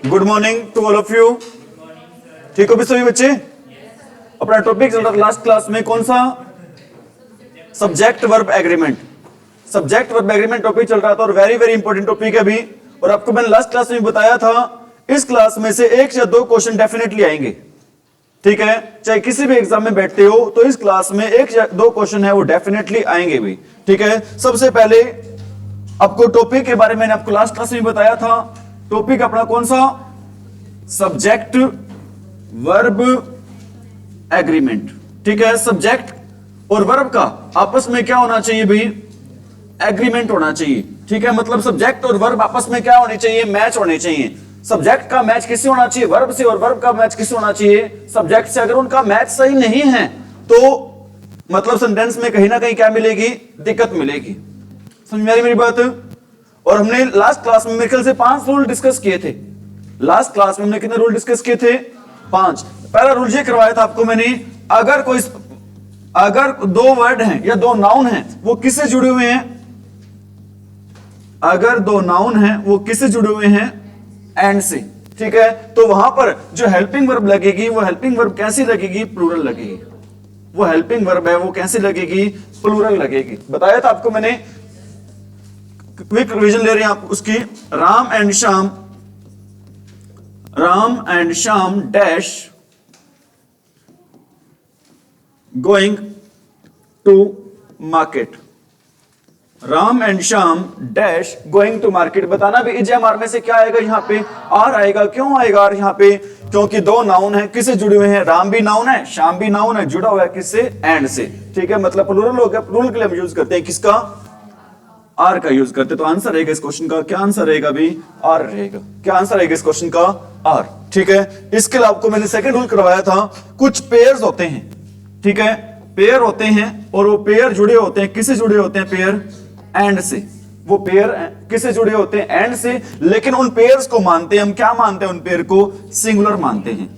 Good morning to all of you. ठीक हो भी सभी बच्चे? अपना टॉपिक चल रहा था लास्ट क्लास में, कौन सा? Subject verb agreement. Subject verb agreement topic चल रहा था और वेरी वेरी इंपॉर्टेंट टॉपिक है भी। और आपको मैंने लास्ट क्लास में बताया था इस क्लास में से 1 या 2 क्वेश्चन डेफिनेटली आएंगे। ठीक है, चाहे किसी भी एग्जाम में बैठते हो तो इस क्लास में 1 या 2 क्वेश्चन है वो डेफिनेटली आएंगे भी। ठीक है, सबसे पहले आपको टॉपिक के बारे में मैंने आपको लास्ट क्लास में बताया था। टॉपिक अपना कौन सा? Subject verb agreement. ठीक है, सब्जेक्ट और वर्ब का आपस में क्या होना चाहिए भाई? एग्रीमेंट होना चाहिए। ठीक है, मतलब सब्जेक्ट और वर्ब आपस में क्या होने चाहिए? मैच होने चाहिए। सब्जेक्ट का मैच किससे होना चाहिए? वर्ब से। और वर्ब का मैच किससे होना चाहिए? सब्जेक्ट से। अगर उनका मैच सही नहीं है तो मतलब सेंटेंस में कहीं ना कहीं क्या मिलेगी? दिक्कत मिलेगी। समझ में आ रही मेरी बात? और हमने लास्ट क्लास में मेरे ख्याल से 5 रूल डिस्कस किए थे। लास्ट क्लास में हमने कितने रूल डिस्कस किए थे? 5। पहला रूल ये करवाया था आपको मैंने, अगर 2 वर्ड हैं या 2 नाउन हैं वो किससे जुड़े हुए हैं? अगर 2 नाउन हैं वो किससे जुड़े हुए हैं? एंड से। ठीक है, तो वहां पर जो हेल्पिंग वर्ब लगेगी वो हेल्पिंग वर्ब कैसी लगेगी? प्लूरल लगेगी। वो हेल्पिंग वर्ब है वो कैसी लगेगी? प्लूरल लगेगी। बताया था आपको मैंने। क्विक रिवीजन ले रहे हैं आप उसकी। Ram and Shyam dash going to market. Ram and Shyam dash going to market. बताना भी इजमार में से क्या आएगा? यहाँ पे आर आएगा। क्यों आएगा आर यहाँ पे? क्योंकि 2 नाउन है, किससे जुड़े हुए हैं? राम भी नाउन है, श्याम भी नाउन है, जुड़ा हुआ है किससे? एंड से। ठीक है, मतलब प्लूरल हो गया। प्लूरल के लिए हम यूज करते हैं किसका? आर का यूज करते। तो आंसर रहेगा इस क्वेश्चन का, क्या आंसर रहेगा भी? आर रहेगा। क्या आंसर रहेगा इस क्वेश्चन का? आर। ठीक है, इसके लिए आपको मैंने सेकंड रूल करवाया था। कुछ पेयर्स होते हैं, ठीक है, पेयर होते हैं और वो पेयर जुड़े होते हैं, किससे जुड़े होते हैं? पेयर एंड से। वो पेयर किससे जुड़े होते हैं? एंड से। लेकिन उन पेयर्स को मानते हैं हम क्या मानते हैं? उन पेयर को सिंगुलर मानते हैं।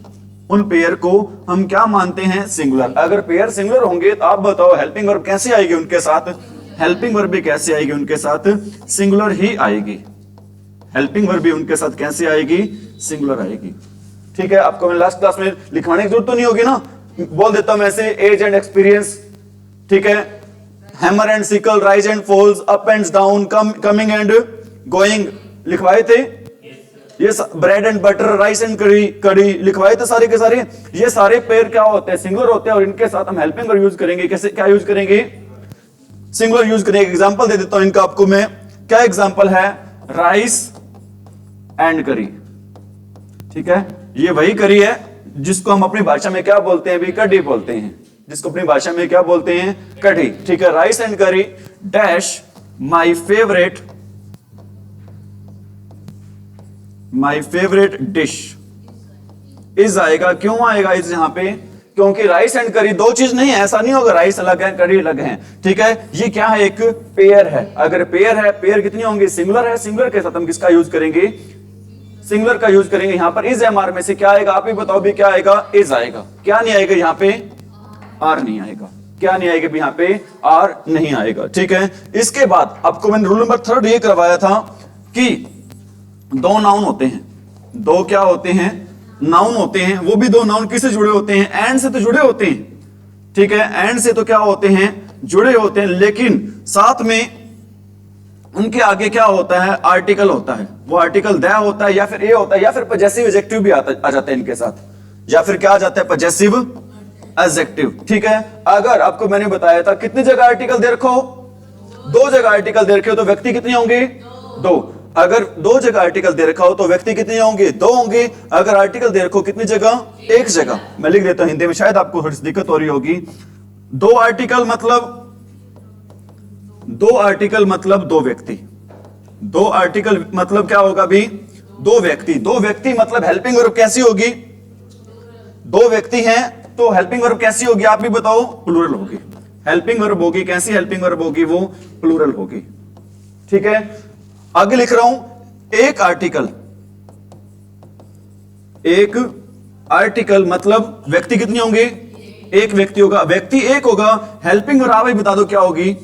उन पेयर को हम क्या मानते हैं? सिंगुलर। अगर पेयर सिंगुलर होंगे तो आप बताओ हेल्पिंग वर्ब कैसे आएगी उनके साथ? हेल्पिंग वर्ब भी कैसे आएगी उनके साथ? सिंगुलर ही आएगी। हेल्पिंग वर्ब भी उनके साथ कैसे आएगी? सिंगुलर आएगी। ठीक है, आपको मैं लास्ट क्लास में लिखवाने की जरूरत तो नहीं होगी ना, बोल देता हूं ऐसे। एज एंड एक्सपीरियंस, ठीक है, hammer and sickle, rise and falls, up and down, coming and going लिखवाए थे। ये bread and butter, rice and curry लिखवाए थे सारे के सारे। ये सारे पेयर क्या होते हैं? सिंगुलर होते हैं और इनके साथ हम हेल्पिंग वर्ब यूज करेंगे। कैसे? क्या यूज करेंगे? सिंगुलर यूज करेंगे। एग्जांपल दे देता हूं इनका आपको मैं। क्या एग्जांपल है? राइस एंड करी। ठीक है, ये वही करी है जिसको हम अपनी भाषा में क्या बोलते हैं? भी कढ़ी बोलते हैं। जिसको अपनी भाषा में क्या बोलते हैं? कढ़ी। ठीक है, राइस एंड करी dash my favourite dish is आएगा। क्यों आएगा इस यहां पे? क्योंकि राइस एंड करी 2 चीज नहीं है, ऐसा नहीं होगा राइस अलग है करी अलग है। ठीक है, ये क्या है? एक पेयर है। अगर पेयर है, पेयर कितनी होंगी? सिंगुलर है। सिंगुलर के साथ हम किसका यूज करेंगे? सिंगुलर का यूज करेंगे। यहां पर इज एमआर में से क्या आएगा? आप ही बताओ भी क्या आएगा? इज आएगा। क्या नहीं आएगा यहां पे? आर नहीं आएगा। क्या नहीं आएगा? यहां पे आर नहीं आएगा। ठीक है, इसके बाद आपको मैंने रूल नंबर 3 ये करवाया था कि 2 नाउन होते हैं। 2 क्या होते हैं? नाउन होते हैं। वो भी 2 नाउन किससे जुड़े होते हैं? एंड से तो जुड़े होते हैं। ठीक है, एंड से तो क्या होते हैं? जुड़े होते हैं। लेकिन साथ में उनके आगे क्या होता है? आर्टिकल होता है। वो आर्टिकल द होता है या फिर ए होता है या फिर पजेसिव एडजेक्टिव भी आ जाता है इनके साथ, या फिर क्या आ जाता है? Possessive adjective. ठीक है, अगर आपको मैंने बताया था कितनी जगह आर्टिकल दे रखो? 2 जगह आर्टिकल दे रखे हो तो व्यक्ति कितने होंगे? 2। अगर 2 जगह आर्टिकल दे रखा हो तो व्यक्ति कितने होंगे? 2 होंगे। अगर आर्टिकल दे रखो कितनी जगह? 1 जगह। मैं लिख देता हूं हिंदी में, शायद आपको थोड़ी सी दिक्कत हो रही होगी। 2 आर्टिकल मतलब 2 व्यक्ति। 2 आर्टिकल मतलब क्या होगा भी? 2 व्यक्ति। 2 व्यक्ति मतलब हेल्पिंग वर्ब कैसी होगी? 2 व्यक्ति हैं तो हेल्पिंग वर्ब कैसी होगी? आप भी बताओ। प्लूरल होगी। हेल्पिंग वर्ब होगी। कैसी हेल्पिंग वर्ब होगी? वो प्लूरल होगी। ठीक है, आगे लिख रहा हूं। एक आर्टिकल मतलब व्यक्ति कितने होंगे? 1 व्यक्ति होगा। व्यक्ति 1 होगा। हेल्पिंग वर्ब आप ही बता दो क्या होगी?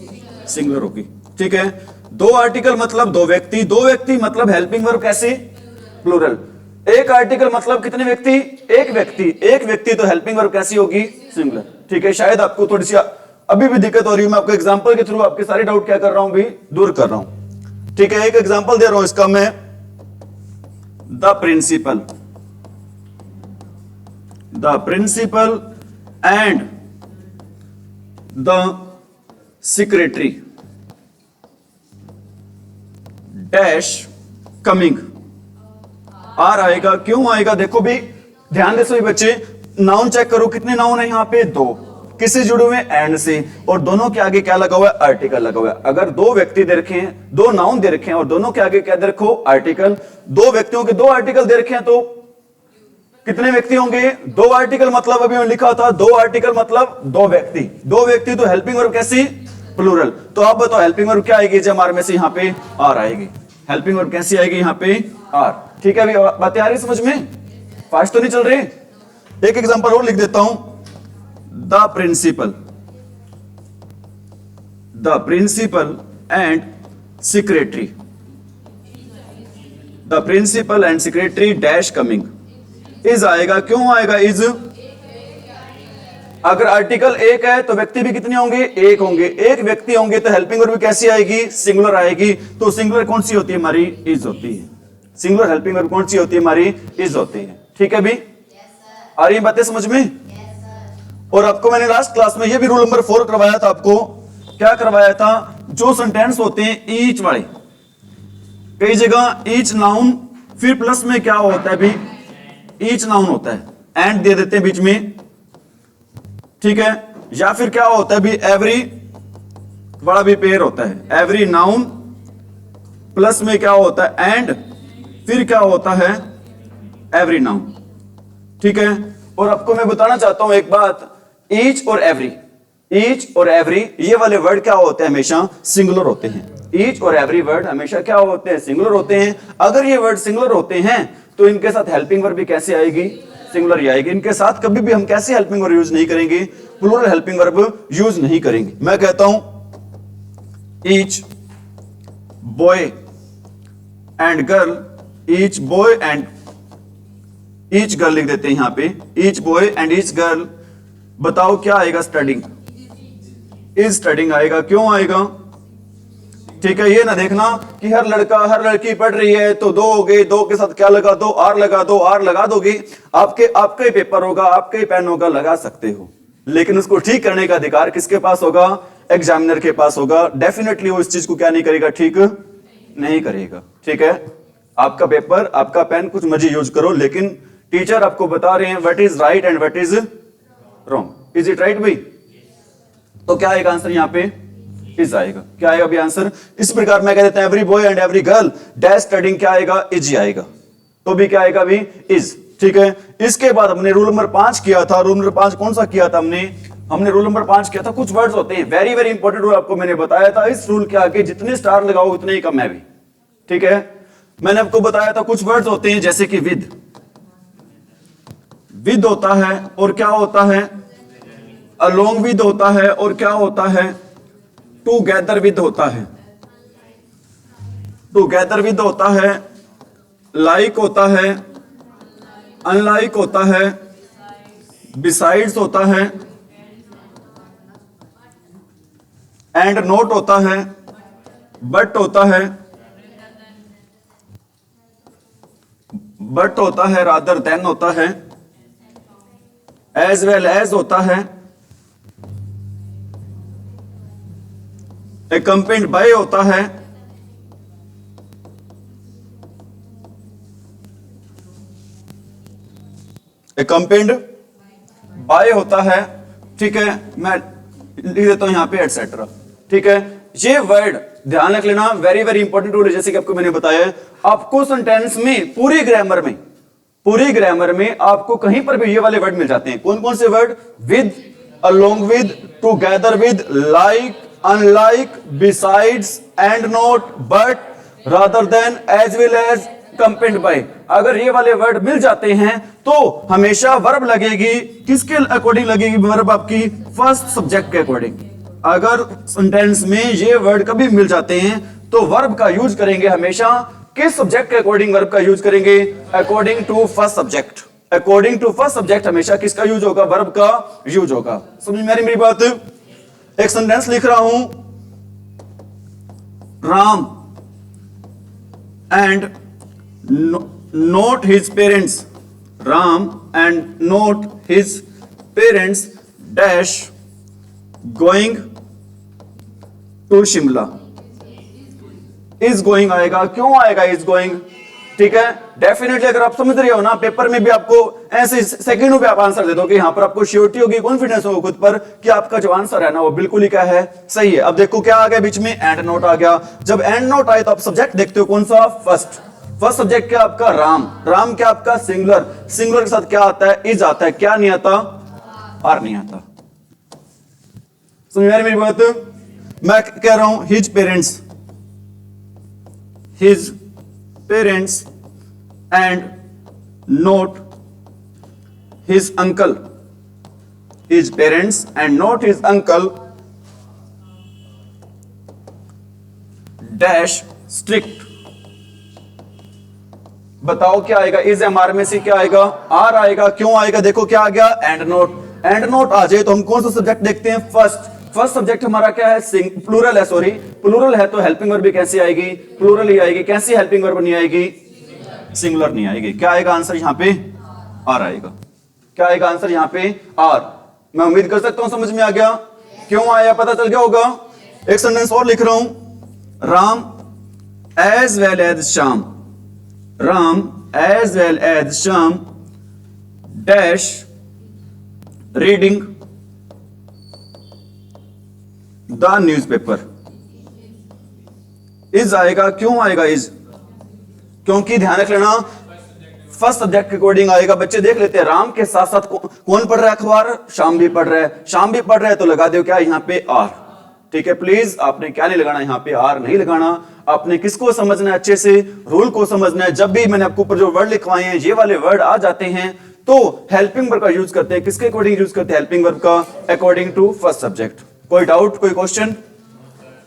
सिंगुलर होगी। ठीक है, 2 आर्टिकल मतलब 2 व्यक्ति। 2 व्यक्ति मतलब हेल्पिंग वर्ब कैसे? प्लूरल। एक आर्टिकल मतलब कितने व्यक्ति, एक व्यक्ति, एक व्यक्ति, तो हेल्पिंग वर्ब कैसी होगी, सिंगुलर। ठीक है, शायद आपको थोड़ी सी अभी भी दिक्कत हो रही है, मैं आपको एग्जांपल के थ्रू आपके सारे डाउट क्या कर रहा हूं भी, दूर कर रहा हूं। ठीक है, एक एग्जांपल दे रहा हूं इसका मैं, the principal and the secretary dash coming. Are आएगा, क्यों आएगा, देखो भी ध्यान दे सभी बच्चे, नाउन चेक करो कितने नाउन है यहाँ पे, दो, किससे जुड़े हुए, एंड से, और दोनों के आगे क्या लगा हुआ है, आर्टिकल लगा हुआ है। अगर दो व्यक्ति दे रखे हैं, दो नाउन दे रखे हैं और दोनों के आगे क्या दे रखो, आर्टिकल, दो व्यक्तियों के दो आर्टिकल दे रखे हैं तो कितने व्यक्ति होंगे, दो आर्टिकल, मतलब अभी मैं लिखा था दो आर्टिकल मतलब दो व्यक्ति, दो व्यक्ति, तो हेल्पिंग वर्ब कैसी, प्लूरल। तो आप बताओ हेल्पिंग वर्ब क्या आएगी, जमार में से यहाँ पे आर आएगी, हेल्पिंग वर्ब कैसी आएगी यहाँ पे, आर। ठीक है, अभी बातें आ रही समझ में, फास्ट तो नहीं चल रही। एक एग्जांपल और लिख देता हूं, the principal and secretary, the principal and secretary dash coming. Is आएगा, क्यों आएगा इज, अगर आर्टिकल एक है तो व्यक्ति भी कितने होंगे, एक होंगे, एक व्यक्ति होंगे तो हेल्पिंग वर्ब कैसी आएगी, सिंगुलर आएगी। तो सिंगुलर कौन सी होती है हमारी, इज होती है। सिंगुलर हेल्पिंग वर्ब कौन सी होती है हमारी, इज होती है। ठीक है भी, आ रही बातें समझ में। और आपको मैंने लास्ट क्लास में ये भी रूल नंबर 4 करवाया था, आपको क्या करवाया था, जो सेंटेंस होते हैं ईच वाले, कई जगह ईच नाउन, फिर प्लस में क्या होता है भी, ईच नाउन होता है, एंड दे देते हैं बीच में। ठीक है, या फिर क्या होता है भी, एवरी बड़ा भी पेयर होता है, एवरी नाउन प्लस में क्या होता है, एंड, फिर क्या होता है, एवरी नाउन। ठीक है, और आपको मैं बताना चाहता हूं एक बात, ईच और एवरी, ईच और एवरी ये वाले वर्ड क्या होते हैं, हमेशा सिंगुलर होते हैं। ईच और एवरी वर्ड हमेशा क्या होते हैं, सिंगुलर होते हैं। अगर ये वर्ड सिंगुलर होते हैं तो इनके साथ हेल्पिंग वर्ब भी कैसे आएगी, सिंगुलर ही आएगी। इनके साथ कभी भी हम कैसे हेल्पिंग वर्ब यूज नहीं करेंगे, प्लूरल हेल्पिंग वर्ब यूज नहीं करेंगे। मैं कहता हूं each boy and girl, each boy and each girl लिख देते हैं यहां पे, each boy and each girl. बताओ क्या आएगा, स्टडिंग, इज स्टडिंग आएगा। क्यों आएगा, ठीक है, ये ना देखना कि हर लड़का हर लड़की पढ़ रही है तो दो हो गए, दो के साथ क्या लगा दो, आर लगा दो, आर लगा दोगे, आपका ही पेपर होगा, आपका ही पेन होगा, लगा सकते हो, लेकिन उसको ठीक करने का अधिकार किसके पास होगा, एग्जामिनर के पास होगा। डेफिनेटली वो इस चीज को क्या नहीं करेगा, ठीक नहीं करेगा। ठीक है, आपका पेपर, आपका पेन, कुछ मर्जी यूज करो, लेकिन टीचर आपको बता रहे हैं what is right and what is wrong. Is it right भाई, तो क्या आएगा आंसर यहाँ पे, इज आएगा। क्या आएगा भी आंसर, इस प्रकार मैं कह देता हूं every boy and every girl dash studying, क्या आएगा, इज आएगा। तो भी क्या आएगा भी, इज। ठीक है, इसके बाद हमने रूल नंबर 5 किया था। रूल नंबर 5 कौन सा किया था हमने रूल नंबर 5 किया था, कुछ वर्ड्स होते हैं वेरी वेरी इंपॉर्टेंट रूल, आपको मैंने बताया था। इस रूल के आगे जितने स्टार लगाओ उतने ही कम है भी। ठीक है, मैंने आपको बताया था कुछ वर्ड्स होते हैं जैसे कि विद होता है, और क्या होता है, अलोंग विद होता है, और क्या होता है, टुगेदर विद होता है, टुगेदर विद होता है, लाइक होता है, अनलाइक होता है, बिसाइड्स होता है, एंड नोट होता है, बट होता है, बट होता है, रादर देन होता है, एज वेल एज होता है, accompanied by होता है, accompanied by होता है। ठीक है, मैं लिख देता हूं यहां पे एटसेट्रा। ठीक है, ये वर्ड ध्यान रख लेना, वेरी वेरी इंपॉर्टेंट रूल है, जैसे कि आपको मैंने बताया। आपको सेंटेंस में पूरी ग्रामर में आपको कहीं पर भी ये वाले वर्ड मिल जाते हैं। कौन कौन से word, with, along with, together with, like, unlike, besides, and not, but, rather than, as well as, compared by. अगर ये वाले वर्ड मिल जाते हैं तो हमेशा वर्ब लगेगी, किसके अकॉर्डिंग लगेगी वर्ब, आपकी फर्स्ट सब्जेक्ट के अकॉर्डिंग। अगर सेंटेंस में ये वर्ड कभी मिल जाते हैं तो वर्ब का यूज करेंगे हमेशा किस सब्जेक्ट के अकॉर्डिंग वर्ब का यूज करेंगे? According to first subject. According to first subject हमेशा किसका यूज होगा? वर्ब का यूज होगा। समझ में मेरी बात? एक सेंटेंस लिख रहा हूं, Ram and not his parents, Ram and not his parents dash going to Shimla. Is going आएगा, क्यों आएगा इज गोइंग? ठीक है, डेफिनेटली अगर आप समझ रहे हो ना, पेपर में भी आपको ऐसे सेकंडों पे आप आंसर दे दो कि यहां पर आपको श्योरिटी होगी, कॉन्फिडेंस होगा खुद पर कि आपका जो आंसर है ना वो बिल्कुल ही क्या है, सही है। अब देखो क्या आ गया बीच में, एंड नोट आ गया। जब एंड नोट आए तो आप सब्जेक्ट देखते हो कौन सा? फर्स्ट। फर्स्ट सब्जेक्ट क्या आपका? राम। राम क्या आपका? सिंगुलर। सिंगुलर के साथ क्या आता है? इज आता है। क्या नहीं आता? आर नहीं आता। समझ में मेरी बात? मैं कह रहा हूं his parents, his parents and note his uncle, his parents and note his uncle dash strict। बताओ क्या आएगा? इज एम आर में से क्या आएगा? आर आएगा। क्यों आएगा? देखो क्या आ गया, एंड नोट। एंड नोट आ जाए तो हम कौन सा सब्जेक्ट देखते हैं? फर्स्ट। फर्स्ट सब्जेक्ट हमारा क्या है? प्लूरल है, सॉरी प्लूरल है, तो हेल्पिंग वर्ब भी कैसी आएगी? प्लूरल ही आएगी। कैसी हेल्पिंग वर्ब नहीं आएगी? सिंगुलर नहीं आएगी। क्या आएगा आंसर यहां पे? आर आएगा। क्या आएगा आंसर यहां पे? आर। मैं उम्मीद कर सकता हूं समझ में आ गया। क्यों आया पता चल गया होगा। एक सेंटेंस और लिख रहा हूं, Ram as well as Shyam, Ram as well as Shyam dash reading the newspaper. Is आएगा। क्यों आएगा इज? क्योंकि ध्यान रख लेना फर्स्ट सब्जेक्ट के अकॉर्डिंग आएगा। बच्चे देख लेते हैं, राम के साथ साथ कौन पढ़ रहा है अखबार? श्याम भी पढ़ रहा है। श्याम भी पढ़ रहा है तो लगा दो क्या यहां पे? आर। ठीक है, प्लीज आपने क्या नहीं लगाना यहां पे? आर नहीं लगाना। आपने किसको समझना है? अच्छे से रूल को समझना है। जब भी मैंने आपको ऊपर जो वर्ड लिखवाए हैं ये वाले वर्ड आ जाते हैं तो हेल्पिंग वर्ब का यूज करते हैं। किसके अकॉर्डिंग यूज करते हैं? हेल्पिंग वर्ब का, अकॉर्डिंग टू फर्स्ट सब्जेक्ट। कोई डाउट, कोई क्वेश्चन?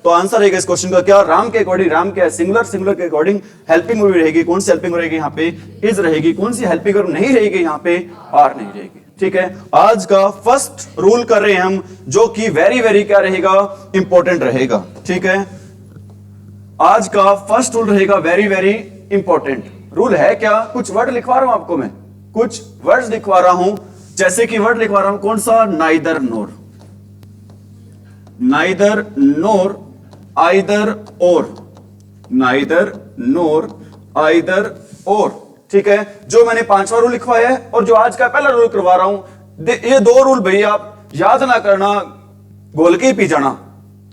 तो आंसर रहेगा इस क्वेश्चन का क्या? राम के अकॉर्डिंग, राम क्या है? सिंगुलर। सिंगुलर के अकॉर्डिंग हेल्पिंग वर्ब रहेगी। कौन सी हेल्पिंग वर्ब रहेगी यहाँ पे? इज रहेगी। कौन सी हेल्पिंग वर्ब नहीं रहेगी यहाँ पे? आर नहीं रहेगी। ठीक है, आज का फर्स्ट रूल कर रहे हैं हम, जो कि वेरी वेरी क्या रहेगा? इंपॉर्टेंट रहेगा। ठीक है, आज का फर्स्ट रूल रहेगा वेरी वेरी इंपॉर्टेंट। रूल है क्या? कुछ वर्ड लिखवा रहा हूं आपको मैं, कुछ वर्ड्स लिखवा रहा हूं। जैसे कि वर्ड लिखवा रहा हूं कौन सा? Neither nor, neither nor, either और, नाइदर नोर, आइदर और। ठीक है, जो मैंने पांचवा रूल लिखवाया है और जो आज का पहला रूल करवा रहा हूं, ये दो रूल भैया आप याद ना करना, घोल के ही पी जाना,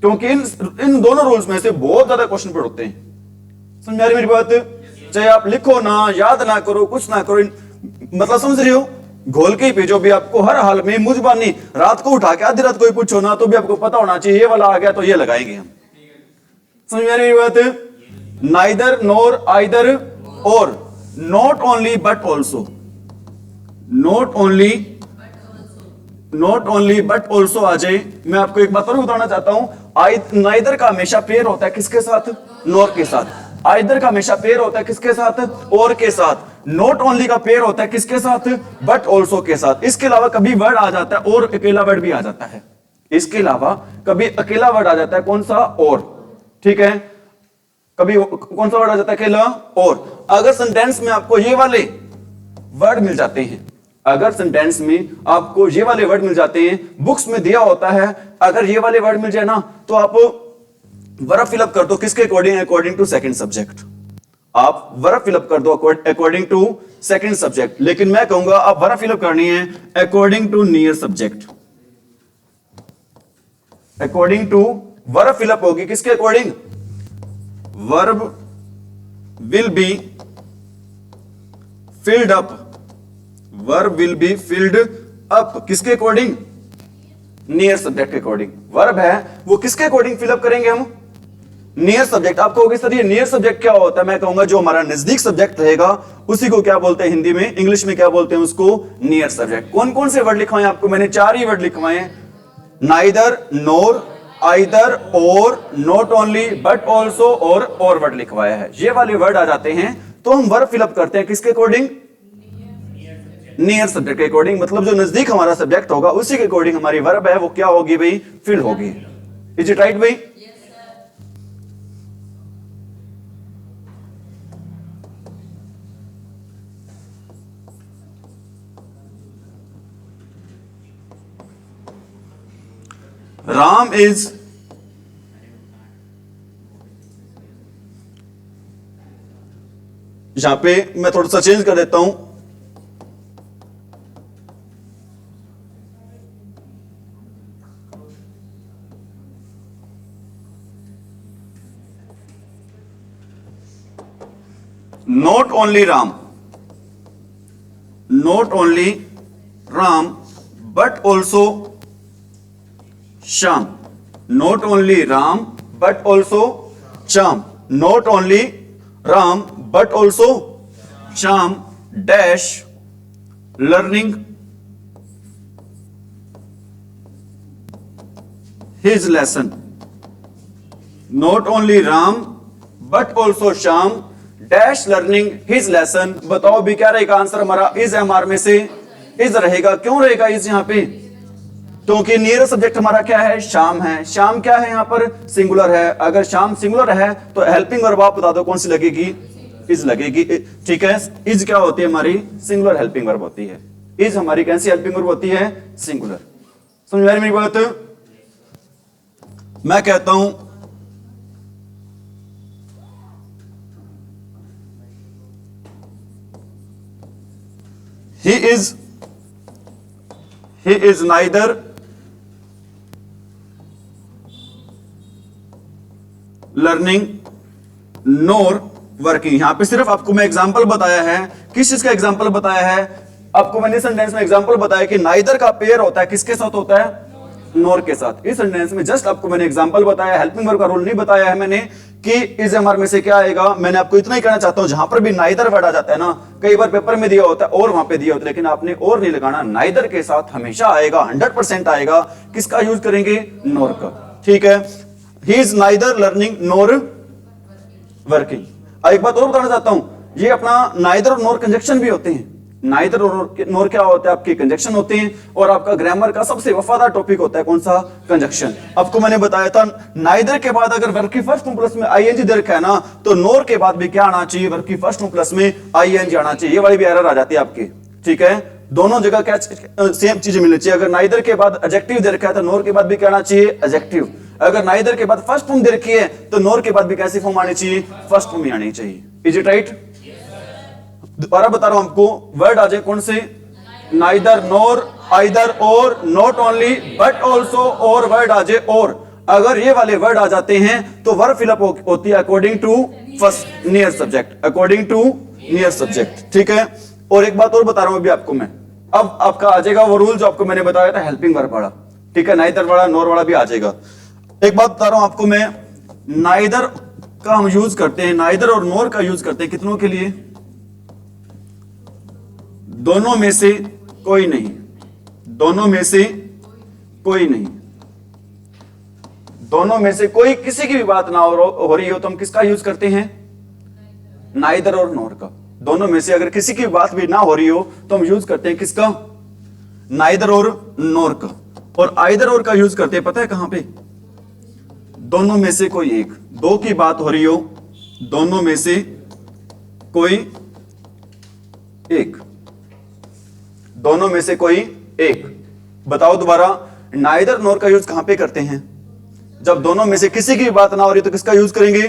क्योंकि इन दोनों रूल्स में से बहुत ज्यादा क्वेश्चन पेपर होते हैं। समझ में आ रही मेरी बात? चाहे आप लिखो ना, याद ना करो, कुछ ना करो, मतलब समझ रही हो? घोल के ही पी, जो भी आपको हर हाल में मुझबानी रात को उठा के आधी रात कोई पूछो ना तो भी आपको पता होना चाहिए ये वाला आ गया तो ये लगाएंगे हम। समझ में आ रही बात? Neither nor either or, not only but also, not only but also आ जाए। मैं आपको एक बात और बताना चाहता हूं, नाइदर का हमेशा पेयर होता है किसके साथ? नोर के साथ। आइदर का हमेशा पेयर होता है किसके साथ? और के साथ। नॉट ओनली का पेयर होता है किसके साथ? बट ऑल्सो के साथ। इसके अलावा कभी वर्ड आ जाता है और अकेला वर्ड भी आ जाता है। इसके अलावा कभी अकेला वर्ड आ जाता है, कौन सा? और। ठीक है, कभी कौन सा वर्ड आ जाता है? अकेला और। अगर सेंटेंस में आपको ये वाले वर्ड मिल जाते हैं, अगर सेंटेंस में आपको ये वाले वर्ड मिल जाते हैं, बुक्स में दिया होता है, अगर ये वाले वर्ड मिल जाए ना तो आप वर्ब फिलअप कर दो किसके according? According to second subject. आप वर्ब फिलअप कर दो अकॉर्डिंग टू सेकंड सब्जेक्ट। लेकिन मैं कहूंगा आप वर्ब फिलअप करनी है according to near subject. According to verb fill up होगी किसके according? Verb will be filled up, verb will be filled up किसके अकॉर्डिंग? नियर सब्जेक्ट के अकॉर्डिंग। वर्ब है वो किसके अकॉर्डिंग फिलअप करेंगे हम? Near subject. आपको होगी सर ये नियर सब्जेक्ट क्या होता है? मैं कहूंगा जो हमारा नजदीक सब्जेक्ट रहेगा उसी को क्या बोलते हैं हिंदी में, इंग्लिश में क्या बोलते हैं उसको? Near subject. कौन कौन से वर्ड लिखवाए आपको? मैंने 4 ही वर्ड लिखवाए हैं, neither, nor, either or, not only but also और वर्ड लिखवाया है। ये वाले वर्ड आ जाते हैं तो हम वर्ब फिलअप करते हैं किसके अकॉर्डिंग? नियर सब्जेक्ट के अकॉर्डिंग, मतलब जो नजदीक हमारा सब्जेक्ट होगा उसी के अकॉर्डिंग हमारी वर्ब है वो क्या होगी भाई? फिल होगी। इज इट राइट भाई? राम इज यहां पे मैं थोड़ा सा चेंज कर देता हूं, not only Ram, not only Ram but also Shyam, not only Ram but also Shyam, not only Ram but also Shyam dash learning his lesson, not only Ram but also Shyam dash learning his lesson. बताओ भी क्या रहेगा आंसर हमारा? इज एमआर में से इज रहेगा। क्यों रहेगा इज यहां पे? क्योंकि नियर सब्जेक्ट हमारा क्या है? शाम है। शाम क्या है यहां पर? सिंगुलर है। अगर शाम सिंगुलर है तो हेल्पिंग वर्ब आप बता दो कौन सी लगेगी? इज लगेगी। ठीक है, इज क्या होती है हमारी? सिंगुलर हेल्पिंग वर्ब होती है। इज हमारी कैसी हेल्पिंग वर्ब होती है? सिंगुलर। समझ में मेरी बात? मैं कहता हूं he is neither learning NOR working. यहां पे सिर्फ आपको मैं एग्जांपल बताया है। किस चीज का एग्जांपल बताया है? आपको मैंने सेंटेंस में एग्जांपल बताया कि नाइदर का पेयर होता है किसके साथ होता है? नोर के साथ। इस सेंटेंस में जस्ट आपको मैंने एग्जांपल बताया, हेल्पिंग वर्ब का रूल नहीं बताया है मैंने कि इज एमआर में से क्या आएगा। मैंने आपको इतना ही कहना चाहता हूं, जहां पर भी नाइदर वर्ड आ जाता है ना, कई बार पेपर में दिया होता है और वहां पे दिया होता है, लेकिन आपने और नहीं लगाना, नाइदर के साथ हमेशा आएगा, 100% आएगा। किसका यूज करेंगे? नोर का। ठीक है, he is neither learning NOR working. एक बात और बताना चाहता हूं, ये अपना नाइदर और नोर कंजक्शन भी होते हैं। नाइदर और नोर क्या होता है? आपके कंजक्शन होते हैं। और आपका ग्रामर का सबसे वफादार टॉपिक होता है कौन सा? कंजक्शन। आपको मैंने बताया था नाइदर के बाद अगर वर्ब की फर्स्ट फॉर्म प्लस में आईएनजी दे रखा है ना, तो नोर के बाद भी क्या आना चाहिए? वर्ब की फर्स्ट फॉर्म प्लस में आईएनजी आना चाहिए। ये वाली भी एरर आ जाती है आपकी। ठीक है, दोनों जगह क्या सेम चीजें मिलनी चाहिए। अगर नाइदर के बाद एडजेक्टिव दे रखा है तो नोर के बाद भी क्या आना चाहिए? एडजेक्टिव। अगर नाइदर के बाद फर्स्ट फॉर्म दे रखी है तो नोर के बाद भी कैसी फॉर्म आनी चाहिए? फर्स्ट फॉर्म ही आनी चाहिए। Is it right? दोबारा बता रहा हूं आपको, वर्ड आ जाए कौन से? Neither, nor, either or, not only but also और वर्ड आ जाए और। अगर ये वाले वर्ड आ जाते हैं तो वर्ब फिलअप होती है according to first near subject, according to near subject. ठीक है, और एक बात और बता रहा हूं अभी आपको मैं, अब आपका आ जाएगा वो रूल जो आपको मैंने बताया था हेल्पिंग वर्ब वाला। ठीक है, नाइदर वाला, नोर वाला भी आ जाएगा। एक बात बता रहा हूं आपको मैं, नाइदर का हम यूज करते हैं, नाइदर और नोर का यूज करते हैं कितनों के लिए? दोनों में से कोई नहीं, दोनों में से कोई नहीं, दोनों में से कोई किसी की भी बात ना हो रही हो तो हम किसका यूज करते हैं? नाइदर और नोर का। दोनों में से अगर किसी की बात भी ना हो रही हो तो हम यूज करते हैं किसका? नाइदर और नोर का। और आइदर और का यूज करते हैं पता है कहां पे? दोनों में से कोई एक। दो की बात हो रही हो, दोनों में से कोई एक, दोनों में से कोई एक। बताओ दोबारा, नाइदर नोर का यूज कहां पे करते हैं? जब दोनों में से किसी की बात ना हो रही तो किसका यूज करेंगे?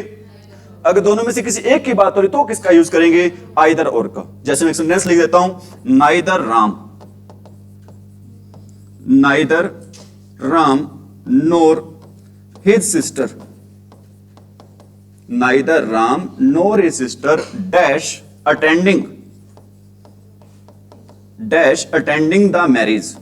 अगर दोनों में से किसी एक की बात हो रही तो किसका यूज करेंगे? आइदर और का। जैसे मैं एक सेंटेंस लिख देता हूं, neither Ram, neither Ram NOR his sister, neither Ram NOR his sister dash attending the marriage,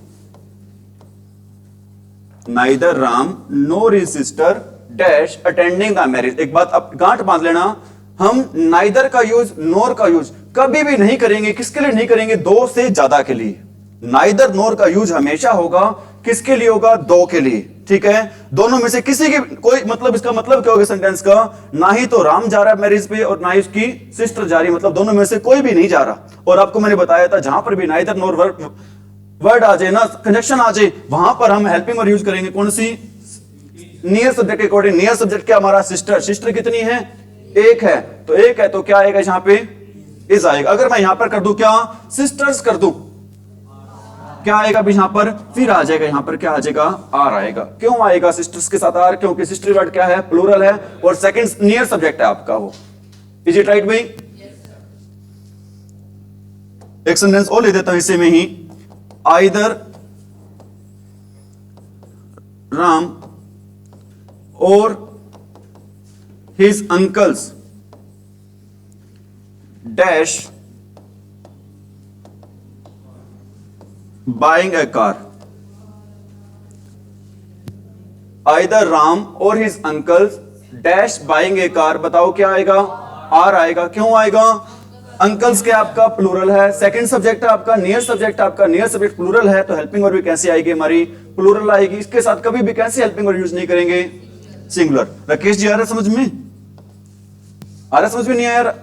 neither Ram NOR his sister dash attending the marriage. एक बात अब गांठ बांध लेना, हम नाइदर का यूज, नोर का यूज कभी भी नहीं करेंगे। किसके लिए नहीं करेंगे? दो से ज्यादा के लिए। नाइदर नोर का यूज हमेशा होगा किसके लिए होगा? दो के लिए। ठीक है, दोनों में से किसी की कोई मतलब, इसका मतलब क्या होगा सेंटेंस का? ना ही तो राम जा रहा है मैरिज पे और ना ही उसकी सिस्टर जा रही, मतलब दोनों में से कोई भी नहीं जा रहा। और आपको मैंने बताया था जहां पर भी नाइदर नॉर वर्ड आ जाए ना, कंजक्शन आ जाए, वहां पर हम हेल्पिंग वर्ब यूज करेंगे। कौन सी? नियर सब्जेक्ट के अकॉर्डिंग। नियर सब्जेक्ट क्या हमारा? सिस्टर। सिस्टर कितनी है? एक है, तो एक है तो क्या आएगा यहां पे? इज आएगा। अगर मैं यहां पर कर दूं क्या? सिस्टर्स कर दूं, क्या आएगा अभी यहां पर? फिर आ जाएगा यहां पर क्या आ जाएगा? आर आएगा। क्यों आएगा सिस्टर्स के साथ आर? क्योंकि सिस्टर वर्ड क्या है? प्लूरल है और सेकंड नियर सब्जेक्ट है आपका वो। इज इट राइट भाई? एक सेंटेंस और ले देता हूं इसी में ही। Either Ram or his uncles dash buying a car. Either Ram or his uncles dash buying a car. बताओ क्या आएगा? आर आएगा। क्यों आएगा? अंकल्स के आपका प्लूरल है, सेकंड सब्जेक्ट है आपका, नियर सब्जेक्ट आपका, नियर सब्जेक्ट प्लूरल है, तो हेल्पिंग वर्ब भी कैसे आएगी हमारी? प्लूरल आएगी। इसके साथ कभी भी कैसे हेल्पिंग वर्ब यूज नहीं करेंगे? सिंगुलर। राकेश जी आ रहा समझ में? आ रहा समझ में? नहीं आया?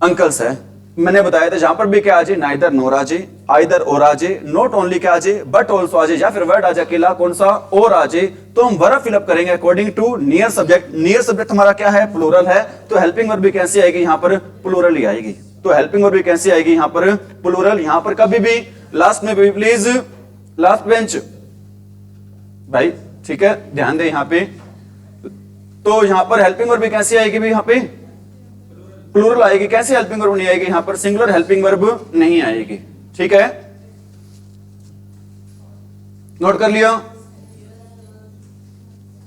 अंकल्स है, मैंने बताया था जहां पर भी क्या आ जाए? नाइदर नोर आ जाए, आइदर और आ जाए, नॉट ओनली क्या आ जाए? बट ऑल्सो आ जाए, या फिर वर्ड आ जाए अकेला कौन सा? और आ जाए, तो हम वर्ब फिलअप करेंगे according to near subject. Near subject हमारा क्या है? प्लूरल है, तो हेल्पिंग वर्ब भी कैसे आएगी यहां पर? प्लूरल ही आएगी। तो हेल्पिंग वर्ब भी कैसे आएगी यहां पर? प्लूरल। यहां पर कभी भी लास्ट में भी प्लीज, लास्ट बेंच भाई, ठीक है, ध्यान दे यहां पे। तो यहां पर हेल्पिंग वर्ब भी कैसे आएगी भाई? यहां पे प्लूरल आएगी। कैसे हेल्पिंग वर्ब नहीं आएगी? यहां पर सिंगुलर हेल्पिंग वर्ब नहीं आएगी। ठीक है, नोट कर लिया?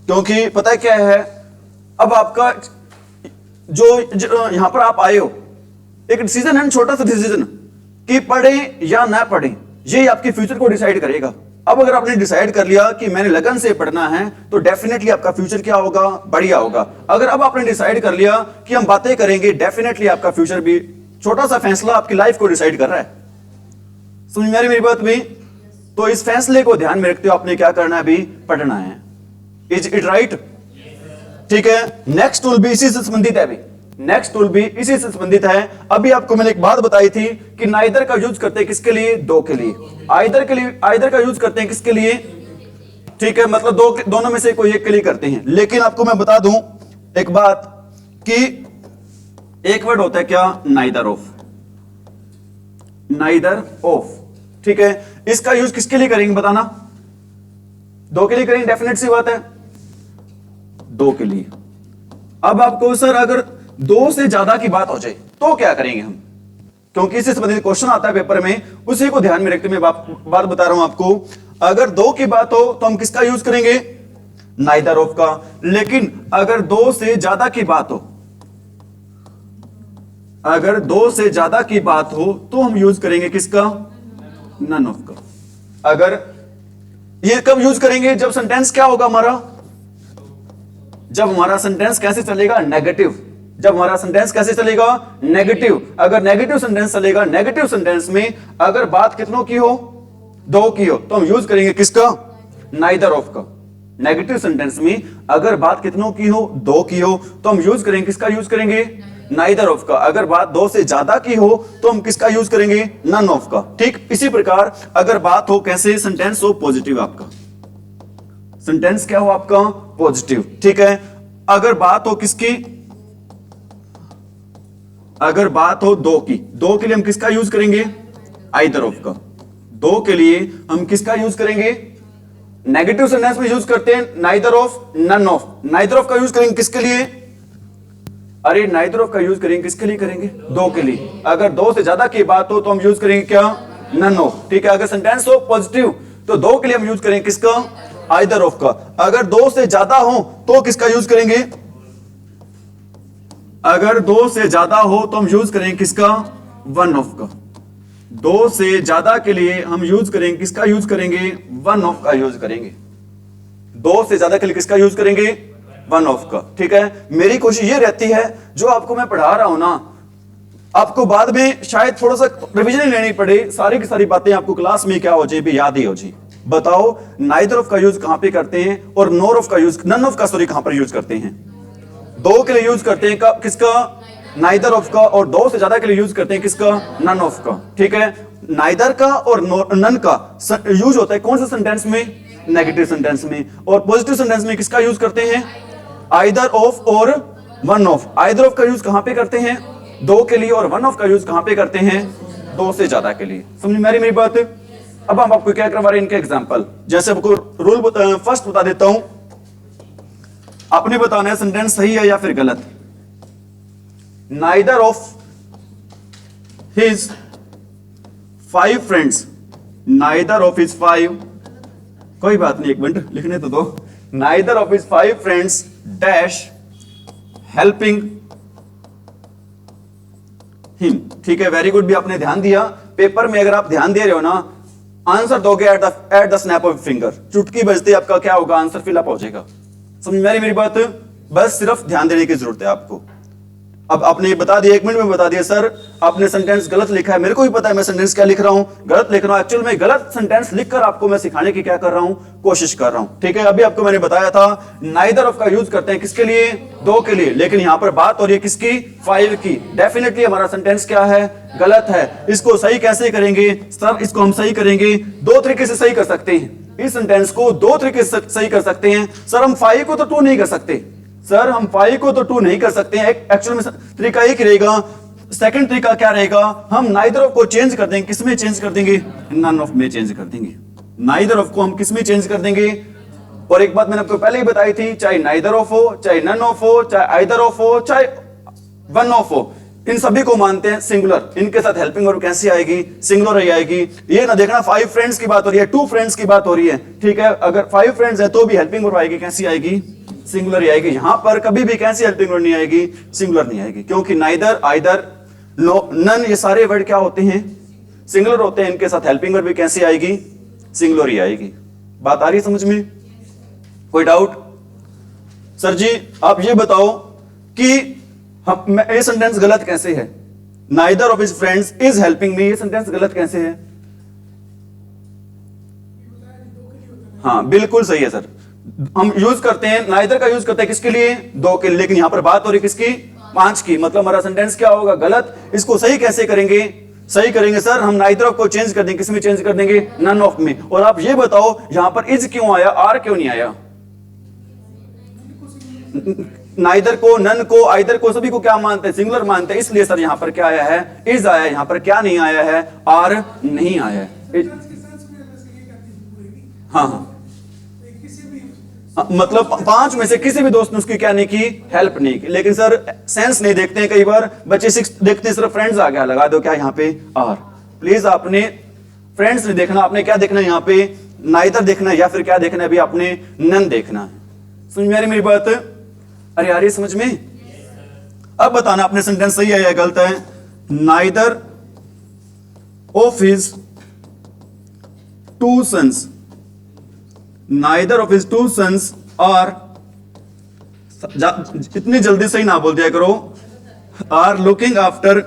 क्योंकि पता है क्या है, अब आपका जो यहां पर आप आए हो, एक डिसीजन है, छोटा सा डिसीजन कि पढ़ें या ना पढ़ें, ये आपके फ्यूचर को डिसाइड करेगा। अब अगर आपने डिसाइड कर लिया कि मैंने लगन से पढ़ना है, तो डेफिनेटली आपका फ्यूचर क्या होगा? बढ़िया होगा। अगर अब आपने डिसाइड कर लिया कि हम बातें करेंगे, डेफिनेटली आपका फ्यूचर भी, छोटा सा फैसला आपकी लाइफ को डिसाइड कर रहा है। समझ में आ रही मेरी बात भी? तो इस फैसले को ध्यान में रखते हुए आपने क्या करना है? अभी पढ़ना है। Is it right? ठीक है, नेक्स्ट टूल भी इसी से संबंधित है। अभी नेक्स्ट टूल भी इसी से संबंधित है। अभी आपको मैंने एक बात बताई थी कि नाइदर का यूज करते हैं किसके लिए? दो के लिए। आइदर के लिए, आइदर का यूज करते हैं किसके लिए? ठीक है, मतलब दोनों में से कोई एक के लिए करते हैं। लेकिन आपको मैं बता दूं एक बात कि एक वर्ड होता है क्या? Neither of. नाइदर ऑफ, ठीक है, इसका यूज किसके लिए करेंगे बताना? दो के लिए करेंगे, डेफिनेट सी बात है, दो के लिए। अब आपको सर अगर दो से ज्यादा की बात हो जाए तो क्या करेंगे हम? क्योंकि इससे संबंधित क्वेश्चन आता है पेपर में, उसी को ध्यान में रखते मैं बात बता रहा हूं आपको। अगर दो की बात हो तो हम किसका यूज करेंगे? नाइदर ऑफ का। लेकिन अगर दो से ज्यादा की बात हो, अगर दो से ज्यादा की बात हो तो हम यूज करेंगे किसका? नन ऑफ का। अगर ये कब यूज करेंगे? जब सेंटेंस क्या होगा हमारा? जब हमारा सेंटेंस कैसे चलेगा? नेगेटिव। जब हमारा सेंटेंस कैसे चलेगा? नेगेटिव। अगर नेगेटिव सेंटेंस चलेगा, नेगेटिव सेंटेंस में अगर बात कितनों की हो? दो की हो, तो हम यूज करेंगे किसका? नाइदर ऑफ का। नेगेटिव सेंटेंस में अगर बात कितनों की हो? दो की हो, तो हम यूज करेंगे किसका? यूज करेंगे नाइदर ऑफ का। अगर बात दो से ज्यादा की हो तो हम किसका यूज करेंगे? नन ऑफ का। ठीक इसी प्रकार अगर बात हो कैसे? सेंटेंस हो पॉजिटिव आपका, सेंटेंस क्या हो आपका? पॉजिटिव। ठीक है, अगर बात हो किसकी? अगर बात हो दो की, दो के लिए हम किसका यूज करेंगे? आइदर ऑफ का। दो के लिए हम किसका यूज करेंगे? नेगेटिव सेंटेंस में यूज करते हैं neither of, none of. Neither of का यूज करेंगे किसके लिए? अरे नाइदर ऑफ का यूज करेंगे किसके लिए करेंगे? दो के लिए। अगर दो से ज्यादा की बात हो तो हम यूज करेंगे क्या? None of. ठीक है, अगर सेंटेंस हो पॉजिटिव तो दो के लिए हम यूज करेंगे किसका? आइदर ऑफ का। अगर दो से ज्यादा हो तो किसका यूज करेंगे? अगर दो से ज्यादा हो तो हम यूज करेंगे किसका? वन ऑफ का। दो से ज्यादा के लिए हम यूज करेंगे किसका? यूज करेंगे वन ऑफ का यूज करेंगे। दो से ज्यादा के लिए किसका यूज करेंगे? वन ऑफ का। ठीक है, मेरी कोशिश ये रहती है जो आपको मैं पढ़ा रहा हूं ना, आपको बाद में शायद थोड़ा सा रिवीजन ही लेनी पड़े, सारी की सारी बातें आपको क्लास में क्या हो जाए भी याद ही हो जाए। बताओ नाइदर ऑफ का यूज कहां पे करते हैं और नोर ऑफ का यूज, नन ऑफ का सॉरी कहां पर यूज करते हैं? दो के लिए यूज करते हैं किसका? नाइदर ऑफ का। और दो से ज्यादा के लिए यूज करते हैं किसका? नन ऑफ का। ठीक है, नाइदर का और नन का यूज होता है कौन से सेंटेंस में? नेगेटिव सेंटेंस में। और पॉजिटिव सेंटेंस में किसका यूज करते हैं? आइदर ऑफ और वन ऑफ। आइदर ऑफ का यूज कहां पे करते हैं? दो के लिए। और वन ऑफ का यूज कहां पे करते हैं? दो से ज्यादा के लिए। समझ में मेरी बात? अब हम आपको क्या करवा रहे हैं, इनके एग्जांपल। जैसे आपको रूल फर्स्ट बता देता हूं, आपने बताना है सेंटेंस सही है या फिर गलत। Neither of his 5 friends, neither of his 5, कोई बात नहीं, एक मिनट लिखने तो दो। Neither of his 5 friends dash helping him. ठीक है, वेरी गुड, भी आपने ध्यान दिया। पेपर में अगर आप ध्यान दे रहे हो ना, आंसर दोगे at the snap of finger, चुटकी बजते आपका क्या होगा? आंसर फिलअप हो जाएगा। समझ में मेरी बात? बस सिर्फ ध्यान देने की जरूरत है आपको। अब आपने बता दिया, 1 मिनट में बता दिया सर आपने सेंटेंस गलत लिखा है। मेरे को भी पता है मैं सेंटेंस क्या लिख रहा हूं, गलत लिख रहा हूं। एक्चुअल में गलत सेंटेंस लिखकर आपको मैं सिखाने की क्या कर रहा हूं? कोशिश कर रहा हूं। ठीक है, अभी आपको मैंने बताया था नाइदर ऑफ का यूज करते हैं किसके लिए? दो के लिए। लेकिन यहां पर बात हो रही है किसकी? 5 की। डेफिनेटली हमारा सेंटेंस क्या है? गलत है। इसको सही कैसे करेंगे सर? इसको हम सही करेंगे दो तरीके से सही कर सकते हैं। इस सेंटेंस को दो तरीके से सही कर सकते हैं। सर हम 5 को तो 2 नहीं कर सकते। सर हम 5 को तो 2 नहीं कर सकते हैं। एक्चुअल में तरीका एक रहेगा। सेकंड तरीका क्या रहेगा? हम नाइदर ऑफ को चेंज कर देंगे। किसमें चेंज कर देंगे? नन ऑफ में चेंज कर देंगे। नाइदर ऑफ को हम किसमें चेंज कर देंगे? और एक बात मैंने आपको पहले ही बताई थी, चाहे नाइदर ऑफ हो, चाहे नन ऑफ हो, चाहे आइदर ऑफ हो, चाहे वन ऑफ हो, इन सभी को मानते हैं सिंगुलर। इनके साथ हेल्पिंग वर्ब कैसी आएगी? सिंगुलर ही आएगी। ये ना देखना 5 फ्रेंड्स की बात हो रही है, 2 फ्रेंड्स की बात हो रही है। ठीक है, अगर 5 फ्रेंड्स है तो भी हेल्पिंग वर्ब आएगी, कैसी आएगी? सिंगुलर ही आएगी। यहां पर कभी भी कैसी हेल्पिंग वर्ड नहीं आएगी? सिंगुलर नहीं आएगी, क्योंकि नाइदर, आइदर, नो, नन, ये सारे वर्ड क्या होते हैं? सिंगुलर होते हैं। इनके साथ हेल्पिंग वर्ड भी कैसी आएगी? सिंगुलर ही आएगी। बात आ रही है समझ में? कोई डाउट? सर जी आप ये बताओ कि ये सेंटेंस गलत कैसे है? Neither of his friends is helping me, ये सेंटेंस गलत कैसे है? हाँ बिल्कुल सही है सर। हम यूज करते हैं नाइदर का यूज करते हैं किसके लिए? दो के लिए। लेकिन यहां पर बात हो रही किसकी? 5 की। मतलब हमारा सेंटेंस क्या होगा? गलत। इसको सही कैसे करेंगे? सही करेंगे सर हम नाइदर ऑफ को चेंज कर देंगे। किसमें चेंज कर देंगे? नन ऑफ में। और आप ये बताओ यहां पर इज क्यों आया, आर क्यों नहीं आया? नाइदर को, नन को, आइदर को, सभी को क्या मानते हैं? सिंगुलर मानते हैं। इसलिए सर यहां पर क्या आया है? इज आया है। यहां पर क्या नहीं आया है? आर नहीं आया है। हाँ हाँ, मतलब 5 में से किसी भी दोस्त ने उसकी क्या नहीं की? हेल्प नहीं की। लेकिन सर सेंस नहीं देखते हैं, कई बार बच्चे 6 देखते हैं सिर्फ फ्रेंड्स आ गया, लगा दो क्या यहाँ पे? आर। प्लीज आपने फ्रेंड्स नहीं देखना, आपने क्या देखना है यहाँ पे? नाइदर देखना है, या फिर क्या देखना है अभी आपने? नन देखना है। समझ में आ रही मेरी बात? अरे आ रही समझ में? अब बताना आपने सेंटेंस सही है या गलत है। Neither of his 2 sons, neither of his 2 sons are, इतनी जल्दी सही ना बोल दिया करो, are looking after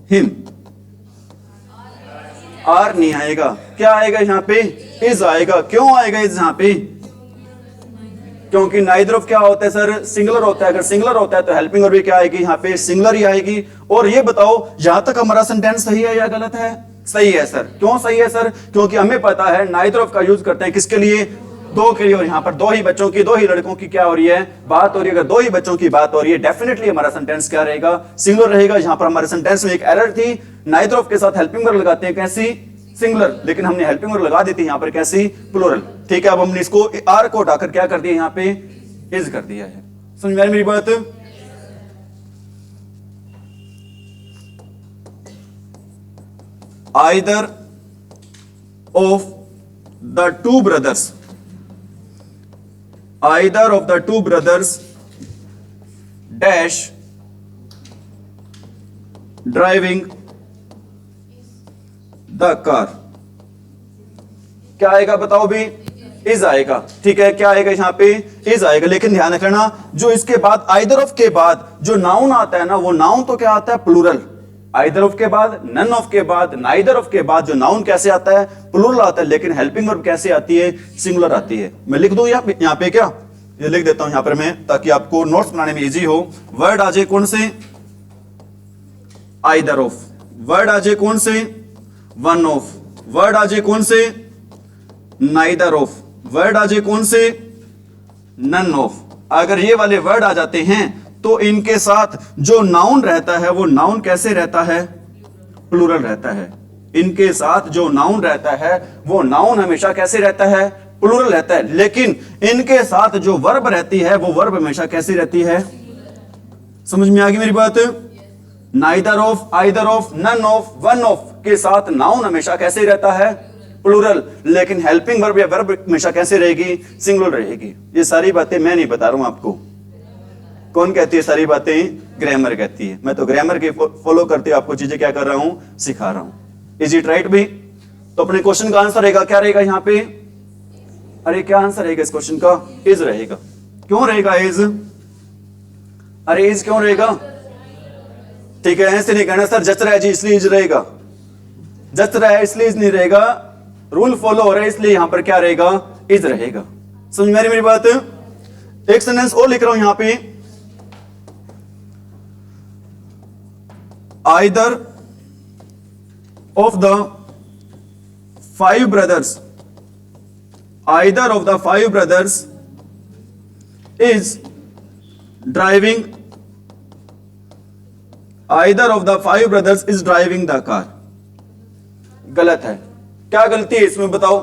him. Are नहीं आएगा, क्या आएगा यहां पे? इज आएगा। क्यों आएगा इज यहां पे? क्योंकि नाइदर ऑफ क्या होता है सर? सिंगुलर होता है। अगर सिंगुलर होता है तो हेल्पिंग वर्ब भी क्या आएगी? यहाँ पे सिंगुलर ही आएगी। और ये बताओ यहां तक हमारा सेंटेंस सही है या गलत है? सही है सर। क्यों सही है सर? क्योंकि हमें पता है नाइदर ऑफ का यूज करते हैं किसके लिए? दो के लिए। और यहां पर दो ही बच्चों की, दो ही लड़कों की क्या हो रही है? बात हो रही है। अगर दो ही बच्चों की बात हो रही है, डेफिनेटली हमारा सेंटेंस क्या रहेगा? सिंगुलर रहेगा। यहां पर हमारे सेंटेंस में एक एरर थी, नाइदर ऑफ के साथ हेल्पिंग वर्ब लगाते हैं कैसी? सिंगुलर। लेकिन हमने हेल्पिंग वर्ब लगा दी थी यहां पर कैसी? प्लूरल। ठीक है, अब हमने इसको आर को उठाकर क्या कर दिया? यहां पे इज कर दिया है। समझ में मेरी बात? Either of the 2 brothers, either of the 2 brothers dash driving the car, क्या आएगा बताओ भी? इज आएगा, ठीक है, क्या आएगा यहाँ पे, इज आएगा। लेकिन ध्यान रखना, जो इसके बाद आइदर ऑफ के बाद जो नाउन आता है ना, वो नाउन तो क्या आता है, प्लूरल। आइदर ऑफ के बाद, नन ऑफ के बाद, नाइदर ऑफ के बाद जो नाउन कैसे आता है, प्लूरल आता है। लेकिन हेल्पिंग वर्ब कैसे आती है, सिंगुलर आती है। मैं लिख दूं यहाँ पे क्या, ये लिख देता हूं यहाँ पर मैं, ताकि आपको नोट्स बनाने में इजी हो। वर्ड आ जाए कौन से, आइदर ऑफ, वर्ड आ जाए कौन से, वन ऑफ, वर्ड आ जाए कौन से, नाइदर ऑफ, वर्ड आ जाए कौन से, नन ऑफ। अगर ये वाले वर्ड आ जाते हैं तो इनके साथ जो नाउन रहता है वो नाउन कैसे रहता है, प्लूरल रहता है। इनके साथ जो नाउन रहता है वो नाउन हमेशा कैसे रहता है, प्लूरल रहता है। लेकिन इनके साथ जो वर्ब रहती है वो वर्ब हमेशा कैसी रहती है, समझ में आ गई मेरी बात। Neither of, either of, none of, one of के साथ नाउन हमेशा कैसे रहता है, प्लूरल। लेकिन हेल्पिंग वर्ब या वर्ब हमेशा कैसे रहेगी, सिंगुलर रहेगी। ये सारी बातें मैं नहीं बता रहा हूं आपको, कौन कहती है सारी बातें, ग्रामर कहती है। मैं तो ग्रामर के फॉलो करते आपको चीजें क्या कर रहा हूं, सिखा रहा हूं। इज इट राइट भी? तो अपने क्वेश्चन का आंसर रहेगा, क्या रहेगा यहाँ पे, अरे क्या आंसर रहेगा इस क्वेश्चन का, इज रहेगा। क्यों रहेगा इज, अरे इज क्यों रहेगा, ठीक है, ऐसे नहीं कहना सर जच रहा है जी इसलिए इज रहेगा, जच रहा है इसलिए इज नहीं रहेगा, रूल फॉलो हो रहा है इसलिए यहां पर क्या रहेगा, इज रहेगा। समझ में आ रही मेरी बात। एक सेंटेंस और लिख रहा हूं यहां पे, either of the 5 brothers, either of the 5 brothers is driving, either of the 5 brothers is driving the car। गलत है, क्या गलती है इसमें बताओ।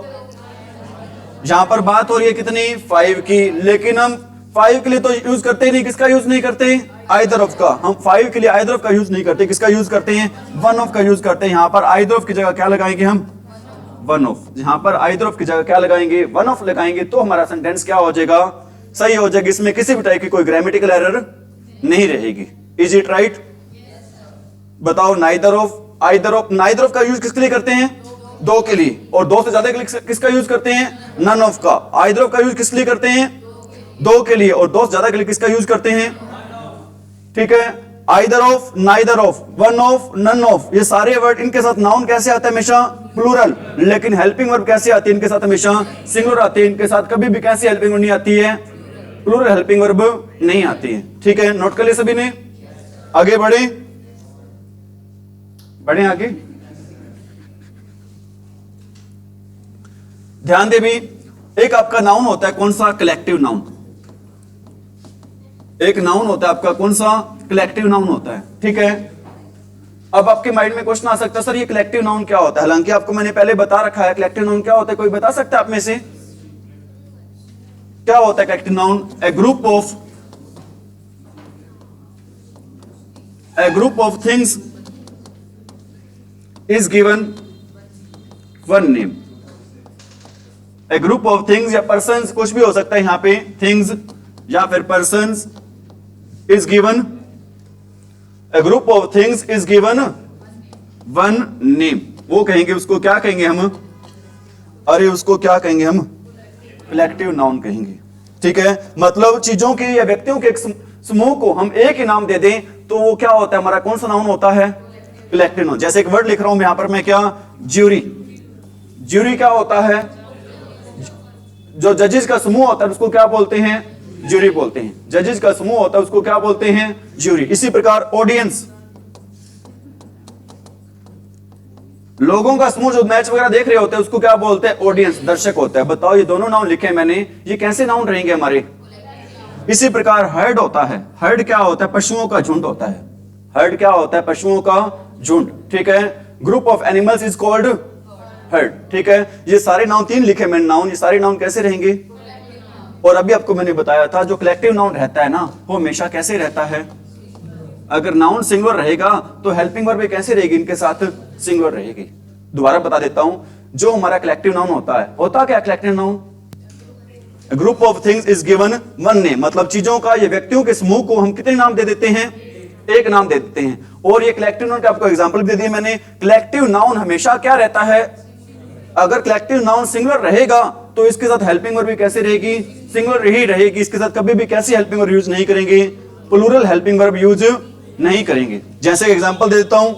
यहां पर बात हो रही है कितनी, 5 की, लेकिन हम 5 के लिए तो यूज करते ही नहीं, किसका यूज नहीं करते, आइदर ऑफ का। हम 5 के लिए आइदर ऑफ का यूज नहीं करते, किसका यूज करते हैं, वन ऑफ का यूज करते हैं। यहां पर आइदर ऑफ की जगह क्या लगाएंगे हम, वन ऑफ। यहां पर आइदर ऑफ की जगह क्या लगाएंगे, वन ऑफ लगाएंगे, तो हमारा सेंटेंस क्या हो जाएगा, सही हो जाएगा। इसमें किसी भी टाइप की कोई ग्रामेटिकल एरर नहीं रहेगी। इज इट राइट, बताओ। Neither of, either of, neither of का यूज किसके लिए करते हैं, दो के लिए, और दो से ज्यादा के लिए किसका यूज करते हैं, नन ऑफ का। आइदर ऑफ का यूज किस लिए करते हैं, दो के लिए, और दो से ज्यादा के लिए किसका यूज करते हैं, ठीक है। Either of, neither of, one of, none of, ये सारे वर्ड इनके साथ नाउन कैसे आता है, हमेशा प्लूरल। लेकिन हेल्पिंग वर्ब कैसे आती है, इनके साथ हमेशा सिंगुलर आती है। इनके साथ कभी भी कैसी हेल्पिंग वर्ब नहीं आती है, प्लूरल हेल्पिंग वर्ब नहीं आती है। ठीक है, नोट कर लिया सभी ने। आगे बढ़े, बढ़े आगे। ध्यान दे भी, एक आपका नाउन होता है कौन सा, कलेक्टिव नाउन। एक नाउन होता है आपका कौन सा, कलेक्टिव नाउन होता है। ठीक है, अब आपके माइंड में क्वेश्चन आ सकता है, सर ये कलेक्टिव नाउन क्या होता है। हालांकि आपको मैंने पहले बता रखा है कलेक्टिव नाउन क्या होता है। कोई बता सकता है आप में से, क्या होता है collective noun, A group of things is given one name. A group of things या पर्सन्स, कुछ भी हो सकता है यहां पे, थिंग्स या फिर persons, is given, A group of things is given one name. वो कहेंगे, उसको क्या कहेंगे हम, अरे उसको क्या कहेंगे हम, कलेक्टिव नाउन कहेंगे। ठीक है, मतलब चीजों के या व्यक्तियों के एक समूह को हम एक ही नाम दे दें तो वो क्या होता है, हमारा कौन सा नाउन होता है, कलेक्टिव नाउन। जैसे एक वर्ड लिख रहा हूं यहां पर मैं, क्या, ज्यूरी। ज्यूरी क्या होता है, जो जजेस का समूह होता है उसको क्या बोलते हैं, ज्यूरी बोलते हैं। जजेस का समूह होता है उसको क्या बोलते हैं, ज्यूरी। इसी प्रकार ऑडियंस, लोगों का समूह जो मैच वगैरह देख रहे होते हैं उसको क्या बोलते हैं, ऑडियंस, दर्शक होता है। बताओ ये दोनों नाउन लिखे मैंने, ये कैसे नाउन रहेंगे हमारे। इसी प्रकार हर्ड होता है। हर्ड क्या होता है, पशुओं का झुंड होता है। हर्ड क्या होता है, पशुओं का झुंड। ठीक है, group of animals is called heard. ठीक है, ये सारे नाउन, तीन लिखे मैंने नाउन, ये सारे नाउन कैसे रहेंगे। और अभी आपको मैंने बताया था जो कलेक्टिव नाउन रहता है ना, वो हमेशा कैसे रहता है, अगर नाउन सिंगुलर रहेगा तो हेल्पिंग वर्ब कैसे रहेगी, इनके साथ सिंगुलर रहेगी। दोबारा बता देता हूं, जो हमारा कलेक्टिव नाउन होता है, होता क्या collective noun, group of things is given one name, मतलब चीजों का या व्यक्तियों के समूह को हम कितने नाम दे देते हैं, एक नाम दे देते हैं। और ये कलेक्टिव नाउन का आपको एग्जांपल दे दिया मैंने। कलेक्टिव नाउन हमेशा क्या रहता है, अगर कलेक्टिव नाउन सिंगुलर रहेगा तो इसके साथ हेल्पिंग वर्ब भी कैसे रहेगी, सिंगुलर ही रहेगी। इसके साथ कभी भी कैसी हेल्पिंग वर्ब यूज नहीं करेंगे, प्लूरल हेल्पिंग वर्ब यूज नहीं करेंगे। जैसे एग्जांपल दे देता हूं,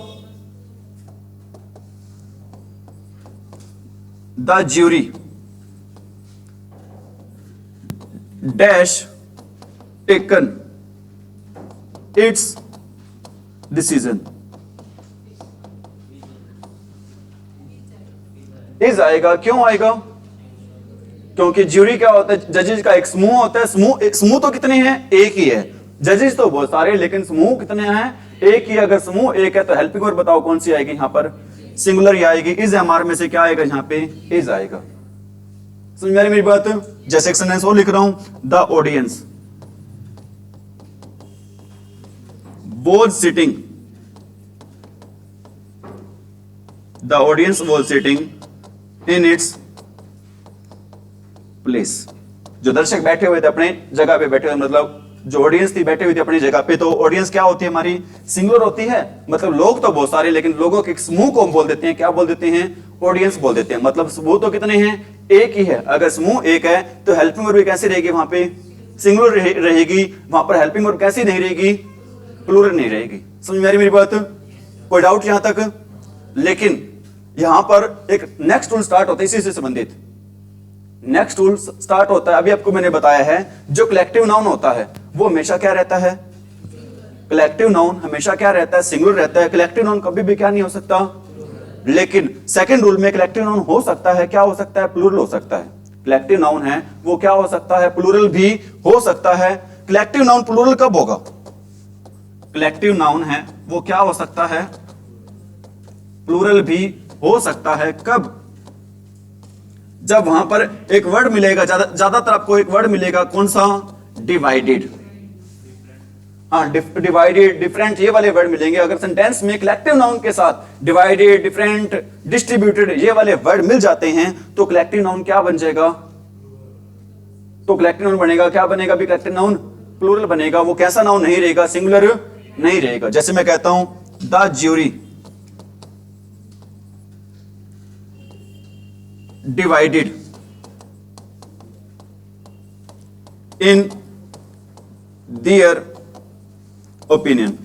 the jury dash taken it's decision. Is आएगा, क्यों आएगा? क्योंकि ज्यूरी क्या होता है, जजेस का एक समूह होता है। समूह तो कितने हैं, एक ही है। जजेस तो बहुत सारे, लेकिन समूह कितने हैं, एक ही। अगर समूह एक है तो हेल्पिंग वर्ब बताओ कौन सी आएगी, यहां पर सिंगुलर ही आएगी। इज एमआर में से क्या आएगा, यहां पे इज आएगा। समझ में आ रही मेरी बात? जैसे एक सेंटेंस और लिख रहा हूं, the audience was sitting, the audience was sitting in its place। जो दर्शक बैठे हुए थे अपने जगह पे बैठे हुए, मतलब जो ऑडियंस थी बैठे हुई थी अपनी जगह पे। तो ऑडियंस क्या होती है हमारी, सिंगुलर होती है। मतलब लोग तो बहुत सारे, लेकिन लोगों के एक समूह को हम बोल देते हैं, क्या बोल देते हैं, ऑडियंस बोल देते हैं। मतलब समूह तो कितने हैं, एक ही है। अगर समूह एक है तो हेल्पिंग वर्ब कैसी रहेगी, वहां पे सिंगुलर रहेगी। वहां पर हेल्पिंग वर्ब कैसी नहीं रहेगी, प्लूरल नहीं रहेगी। समझ में आ रही मेरी बात? कोई डाउट यहां तक? लेकिन यहां पर एक नेक्स्ट रूल स्टार्ट होता है इसी से संबंधित। नेक्स्ट रूल स्टार्ट होता है, अभी आपको मैंने बताया है, जो कलेक्टिव नाउन होता है वो हमेशा क्या रहता है, कलेक्टिव नाउन हमेशा क्या रहता है, सिंगुलर रहता है। कलेक्टिव नाउन कभी भी क्या नहीं हो सकता। लेकिन सेकंड रूल में कलेक्टिव नाउन हो सकता है, क्या हो सकता है, प्लूरल हो सकता है। कलेक्टिव नाउन है वो क्या हो सकता है, प्लूरल भी हो सकता है। कलेक्टिव नाउन प्लूरल कब होगा, कलेक्टिव नाउन है वो क्या हो सकता है, प्लूरल भी हो सकता है। कब, जब वहां पर एक वर्ड मिलेगा, ज्यादातर आपको एक वर्ड मिलेगा, कौन सा, डिवाइडेड। हाँ, डिवाइडेड, डिफरेंट, ये वाले वर्ड मिलेंगे। अगर सेंटेंस में कलेक्टिव नाउन के साथ डिवाइडेड, डिफरेंट, डिस्ट्रीब्यूटेड ये वाले वर्ड मिल जाते हैं तो कलेक्टिव नाउन क्या बन जाएगा, तो कलेक्टिव नाउन बनेगा, क्या बनेगा भी, कलेक्टिव नाउन प्लूरल बनेगा। वो कैसा नाउन नहीं रहेगा, सिंगुलर नहीं रहेगा। जैसे मैं कहता हूं, the jury divided in their opinion.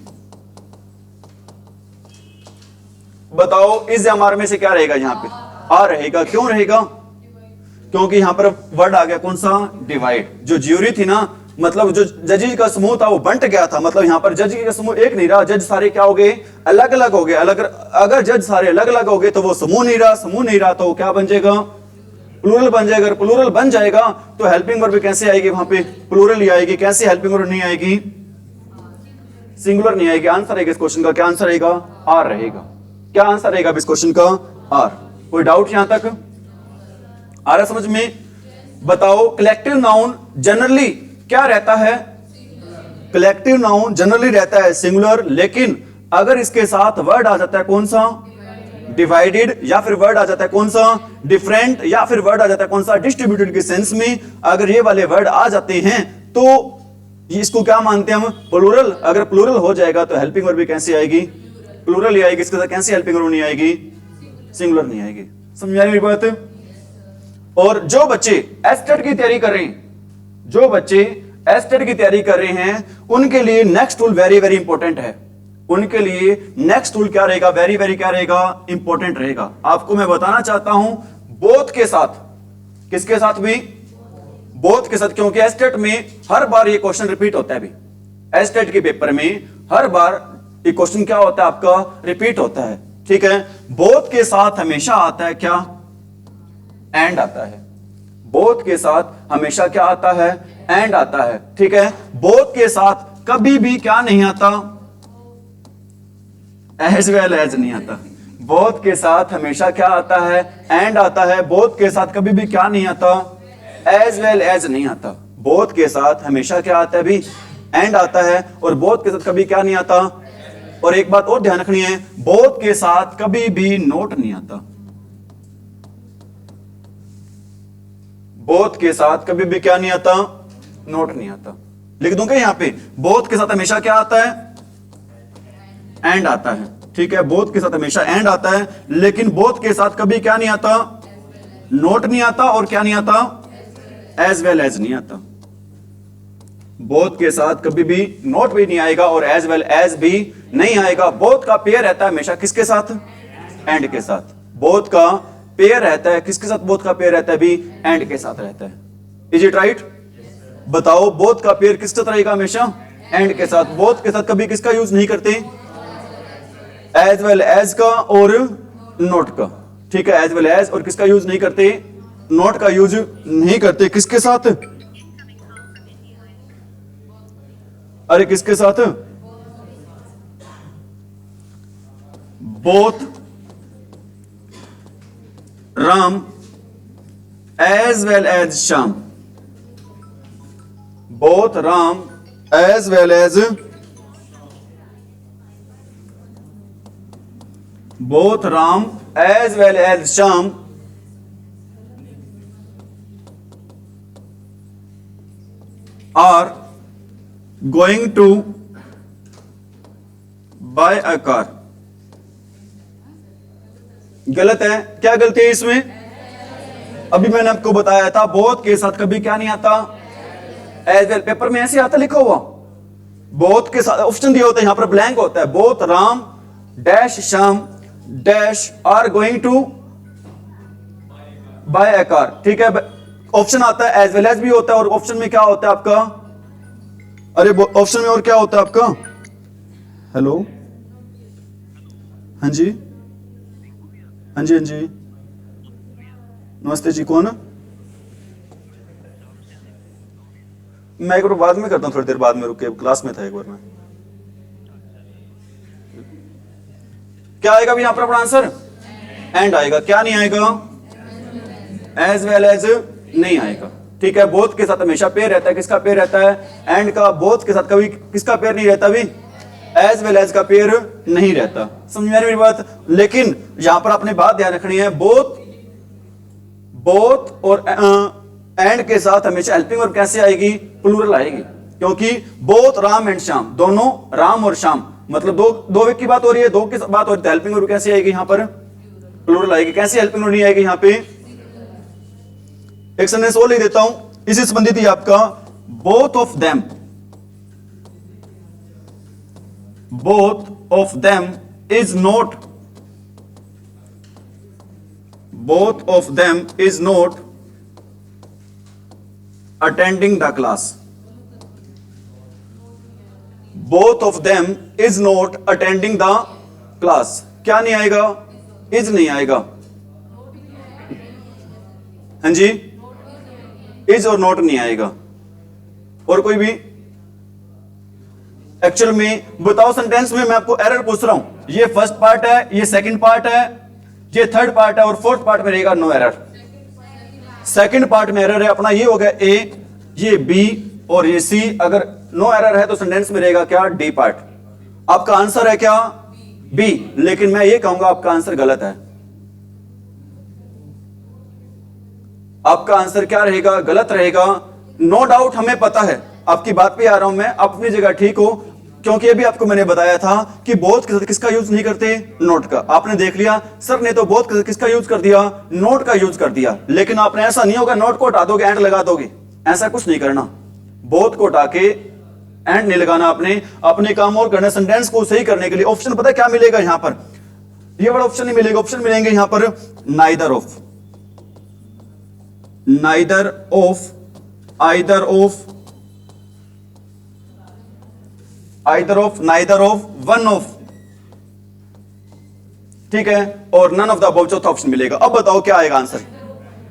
बताओ इस एमआर में से क्या रहेगा, यहां पे आ रहेगा। क्यों रहेगा, क्योंकि यहां पर वर्ड आ गया कौन सा, डिवाइड। जो ज्यूरी थी ना, मतलब जो जजेस का समूह था वो बंट गया था। मतलब यहां पर जज का समूह एक नहीं रहा, जज सारे क्या हो गए, अलग अलग हो गए। अगर जज सारे अलग अलग हो गए तो वो समूह नहीं रहा, समूह नहीं रहा तो क्या बन जाएगा, प्लूरल बन जाएगा। अगर प्लूरल बन जाएगा तो हेल्पिंग वर्ब कैसे आएगी, वहां पे प्लूरल ही आएगी। कैसे हेल्पिंग वर्ब नहीं आएगी, सिंगुलर नहीं आएगी। आंसर रहेगा इस क्वेश्चन का, क्या आंसर रहेगा, आर रहेगा। क्या आंसर रहेगा इस क्वेश्चन का, आर। कोई डाउट यहां तक आ रहा समझ में? बताओ कलेक्टिव नाउन जनरली क्या रहता है, कलेक्टिव नाउन जनरली रहता है सिंगुलर, लेकिन अगर इसके साथ वर्ड आ जाता है कौन सा, डिवाइडेड, या फिर वर्ड आ जाता है कौन सा, डिफरेंट, या फिर वर्ड आ जाता है कौन सा, डिस्ट्रीब्यूटेड के सेंस में अगर ये वाले वर्ड आ जाते हैं तो इसको क्या मानते हैं हम, प्लूरल। अगर प्लूरल हो जाएगा तो हेल्पिंग वर्ब भी कैसी आएगी, प्लूरल ही आएगी। इसके साथ कैसी हेल्पिंग वर्ब नहीं आएगी, सिंगुलर नहीं आएगी। समझ आई मेरी बात? और जो बच्चे एस्टेट की तैयारी कर रहे हैं, जो बच्चे एस्टेट की तैयारी कर रहे हैं, उनके लिए next rule very very important है। उनके लिए नेक्स्ट रूल क्या रहेगा, वेरी वेरी क्या रहेगा, इंपॉर्टेंट रहेगा। आपको मैं बताना चाहता हूं बोथ के साथ, किसके साथ भी, बोथ के साथ। क्योंकि एस्टेट में हर बार ये क्वेश्चन रिपीट होता है। भी एस्टेट के पेपर में हर बार ये क्वेश्चन क्या होता है, आपका रिपीट होता है। ठीक है, बोथ के साथ हमेशा आता है क्या, एंड आता है। बोथ के साथ हमेशा क्या आता है, एंड आता है। ठीक है, बोथ के साथ कभी भी क्या नहीं आता, एज वेल एज नहीं आता। बोथ के साथ हमेशा क्या आता है, एंड आता है। बोथ के साथ कभी भी क्या नहीं आता, एज वेल एज नहीं आता। बोथ के साथ हमेशा क्या आता है भी, एंड आता है। और बोथ के साथ कभी क्या नहीं आता। और एक बात और ध्यान रखनी है, बोथ के साथ कभी भी नोट नहीं आता। बोथ के साथ कभी भी क्या नहीं आता, नोट नहीं आता। लिख दूंगा यहां पे, बोथ के साथ हमेशा क्या आता है, एंड आता है। ठीक है, बोथ के साथ हमेशा एंड आता है, लेकिन बोथ के साथ कभी क्या नहीं आता, नोट नहीं आता और क्या नहीं आता, एज वेल एज नहीं आता। बोथ के साथ कभी भी नोट भी नहीं आएगा और एज वेल एज भी नहीं आएगा। बोथ का पेयर रहता है हमेशा किसके साथ, एंड के साथ। बोथ का पेयर रहता है किसके साथ, बोथ का पेयर रहता है भी एंड के साथ रहता है। Is it right? बताओ बोथ का पेयर किसके साथ रहेगा, हमेशा एंड के साथ। बोथ के साथ कभी किसका यूज नहीं करते, एज वेल एज का और नोट का। ठीक है, एज वेल एज और किसका यूज नहीं करते, नोट का यूज नहीं करते। किसके साथ, अरे किसके साथ, both Ram as well as Shyam. Both Ram as well as, both Ram as well as Sham are going to buy a car। गलत है, क्या गलती है इसमें? अभी मैंने आपको बताया था बोथ के साथ कभी क्या नहीं आता, एज वेल। पेपर में ऐसे आता लिखा हुआ, बोथ के साथ ऑप्शन दिया होता है, यहां पर ब्लैंक होता है। Both Ram dash Shyam dash are going to buy a car. ठीक है, ऑप्शन आता है एज वेल एज भी होता है और ऑप्शन में क्या होता है आपका, अरे ऑप्शन में और क्या होता है आपका, हेलो, हाँ जी, हाँ जी, हाँ जी, नमस्ते जी, कौन? मैं एक बार बाद में करता हूं, थोड़ी देर बाद में, रुके, क्लास में था एक बार मैं। क्या आएगा अभी यहां पर अपना आंसर, एंड आएगा। क्या नहीं आएगा, एज वेल एज नहीं आएगा। ठीक है, बोथ के साथ हमेशा पेयर रहता है। किसका पेयर रहता है, एंड का। बोथ के साथ कभी किसका पेयर नहीं रहता, भी एज वेल एज का पेयर नहीं रहता। समझ में आ रही मेरी बात? लेकिन यहां पर आपने बात ध्यान रखनी है, बोथ और एंड के साथ हमेशा हेल्पिंग वर्ब कैसे आएगी, प्लूरल आएगी। क्योंकि बोथ राम एंड श्याम, दोनों राम और श्याम, मतलब दो व्यक्ति की बात हो रही है, दो की बात हो रही है, हेल्पिंग वर्ब कैसे आएगी यहां पर, प्लूरल आएगी। कैसे हेल्पिंग वर्ब नहीं आएगी यहां पे? एक सेंटेंस और लिख देता हूं, इसी संबंधित ही आपका, both of them, both of them is not, both of them is not attending the class. Both of them is not attending the class. क्या नहीं आएगा, इज नहीं आएगा, हाँ जी, इज और नॉट नहीं आएगा। और कोई भी एक्चुअल में बताओ, सेंटेंस में मैं आपको एरर पूछ रहा हूं, ये फर्स्ट पार्ट है, ये सेकंड पार्ट है, ये थर्ड पार्ट है और फोर्थ पार्ट में रहेगा नो एरर। सेकंड पार्ट में एरर है अपना, ये हो गया ए, ये बी और ये सी। अगर नो एरर है तो सेंटेंस में रहेगा क्या, डी पार्ट। आपका आंसर है क्या, बी। लेकिन मैं ये कहूंगा आपका आंसर गलत है। आपका आंसर क्या रहेगा, गलत रहेगा। नो डाउट हमें पता है, आपकी बात पे आ रहा हूं मैं, अपनी जगह ठीक हो। क्योंकि अभी आपको मैंने बताया था कि बोथ के साथ किसका यूज नहीं करते, नोट का। आपने देख लिया सर ने तो बोथ के साथ किसका यूज कर दिया, नोट का यूज कर दिया। लेकिन आपने ऐसा नहीं होगा नोट को हटा दोगे एंड लगा दोगे, ऐसा कुछ नहीं करना। बोथ को हटा के एंड नहीं लगाना, आपने अपने काम और करना। सेंटेंस को सही करने के लिए ऑप्शन पता है क्या मिलेगा यहां पर, ये बड़ा ऑप्शन नहीं मिलेगा, ऑप्शन मिलेंगे यहां पर neither of, neither of, either of, either of, neither of, one of. ठीक है, और नन ऑफ द अबव चौथा ऑप्शन मिलेगा। अब बताओ क्या आएगा आंसर,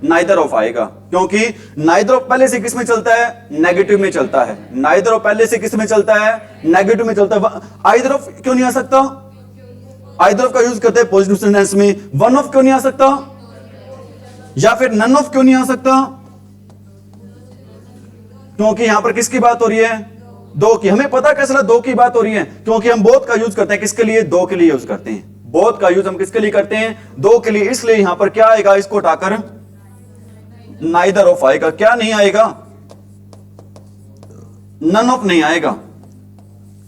नाइदर ऑफ आएगा। क्योंकि नाइदर ऑफ पहले से किस में चलता है, नेगेटिव में चलता है। नाइदर ऑफ पहले से किस में चलता है, नेगेटिव में चलता है। आइदर ऑफ क्यों नहीं आ सकता, आइदर ऑफ का यूज करते हैं पॉजिटिव सेंटेंस में। वन ऑफ क्यों नहीं आ सकता, या फिर नन ऑफ क्यों नहीं आ सकता? क्योंकि यहां पर किसकी बात हो रही है, दो की। हमें पता कैसे दो की बात हो रही है, क्योंकि हम बोथ का यूज करते हैं किसके लिए, दो के लिए यूज करते हैं। बोथ का यूज हम किसके लिए करते हैं, दो के लिए। इसलिए यहां पर क्या आएगा, इसको हटाकर नाइदर ऑफ आएगा। क्या नहीं आएगा, नन ऑफ नहीं आएगा।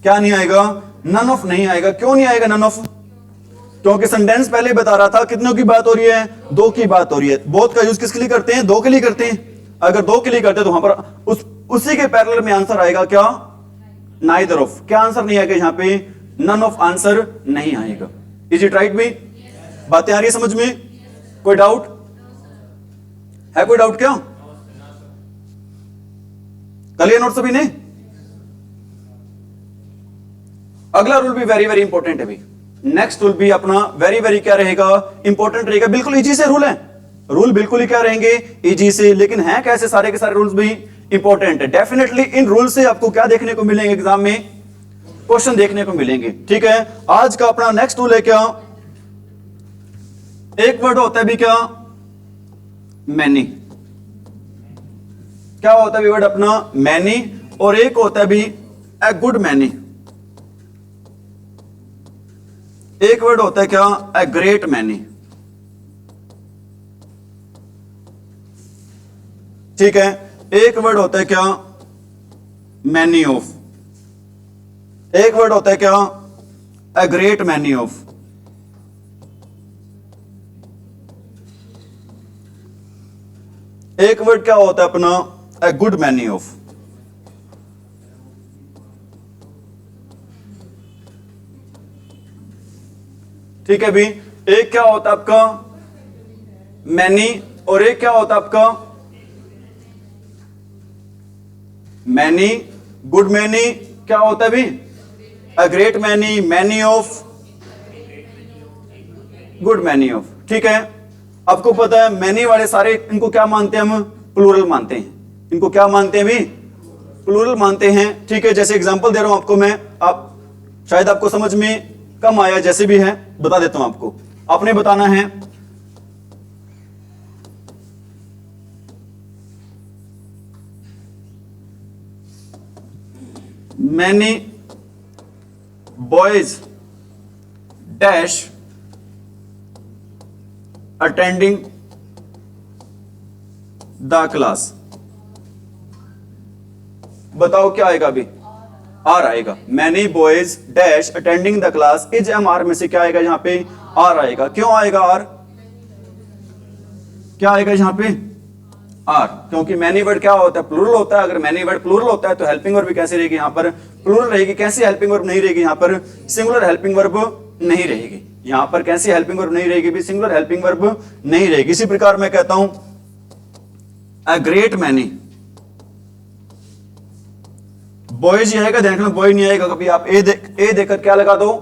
क्या नहीं आएगा, नन ऑफ नहीं आएगा। क्यों नहीं आएगा नन ऑफ? क्योंकि सेंटेंस पहले बता रहा था कितनों की बात हो रही है, दो की बात हो रही है। बोथ का यूज किसके लिए करते हैं, दो के लिए करते हैं। अगर दो के लिए करते हैं तो वहां पर उसी के पैरेलल में आंसर आएगा क्या, नाइदर ऑफ। क्या आंसर नहीं आएगा यहां पे, नन ऑफ आंसर नहीं आएगा। इज इट राइट में? बातें आ रही है समझ में? कोई डाउट है? कोई डाउट क्या? क्लियर नोट सभी ने? अगला रूल भी वेरी वेरी इंपॉर्टेंट है भाई। नेक्स्ट रूल भी अपना वेरी वेरी क्या रहेगा, इंपॉर्टेंट रहेगा। बिल्कुल इजी से रूल है, रूल बिल्कुल ही क्या रहेंगे, इजी से। लेकिन है कैसे, सारे के सारे रूल्स भी इंपॉर्टेंट है। डेफिनेटली इन रूल से आपको क्या देखने को मिलेंगे, एग्जाम में क्वेश्चन देखने को मिलेंगे। ठीक है, आज का अपना नेक्स्ट रूल है क्या, एक वर्ड होता है भी क्या, मैनी। क्या होता है भी वर्ड अपना, मैनी। और एक होता है भी ए गुड मैनी। एक वर्ड होता है क्या, ए ग्रेट मैनी। ठीक है, एक वर्ड होता है क्या, मैनी ऑफ। एक वर्ड होता है क्या, ए ग्रेट मैनी ऑफ। एक वर्ड क्या होता है अपना, ए गुड मैनी ऑफ। ठीक है भी, एक क्या होता है आपका मैनी, और एक क्या होता है आपका मैनी, गुड मैनी। क्या होता है भी, अ great many, many of, good many of. ठीक है, आपको पता है मैनी वाले सारे इनको क्या मानते हैं हम, प्लूरल मानते हैं। इनको क्या मानते हैं भी, प्लूरल मानते हैं। ठीक है, जैसे एग्जांपल दे रहा हूं आपको मैं, आप शायद आपको समझ में कम आया, जैसे भी है बता देता हूं आपको। आपने बताना है many boys dash attending the class. बताओ क्या आएगा अभी, आर आएगा। Many boys dash attending the class, is am are में से क्या आएगा यहां पे, आर आएगा। क्यों आएगा आर, क्या आएगा यहां पे आर, क्योंकि मैनी वर्ड क्या होता है, प्लूरल होता है। अगर मैनी वर्ड प्लूरल होता है तो हेल्पिंग वर्ब भी कैसे रहेगी, यहां पर प्लूरल रहेगी। कैसी हेल्पिंग वर्ब नहीं रहेगी, यहां पर सिंगुलर हेल्पिंग वर्ब नहीं रहेगी। यहां पर कैसी हेल्पिंग वर्ब नहीं रहेगी भी, सिंगुलर हेल्पिंग वर्ब नहीं रहेगी। इसी प्रकार मैं कहता हूं अ ग्रेट मैनी बॉयज ही आएगा, ध्यान रखना बॉय नहीं आएगा कभी। आप ए देकर क्या लगा दो,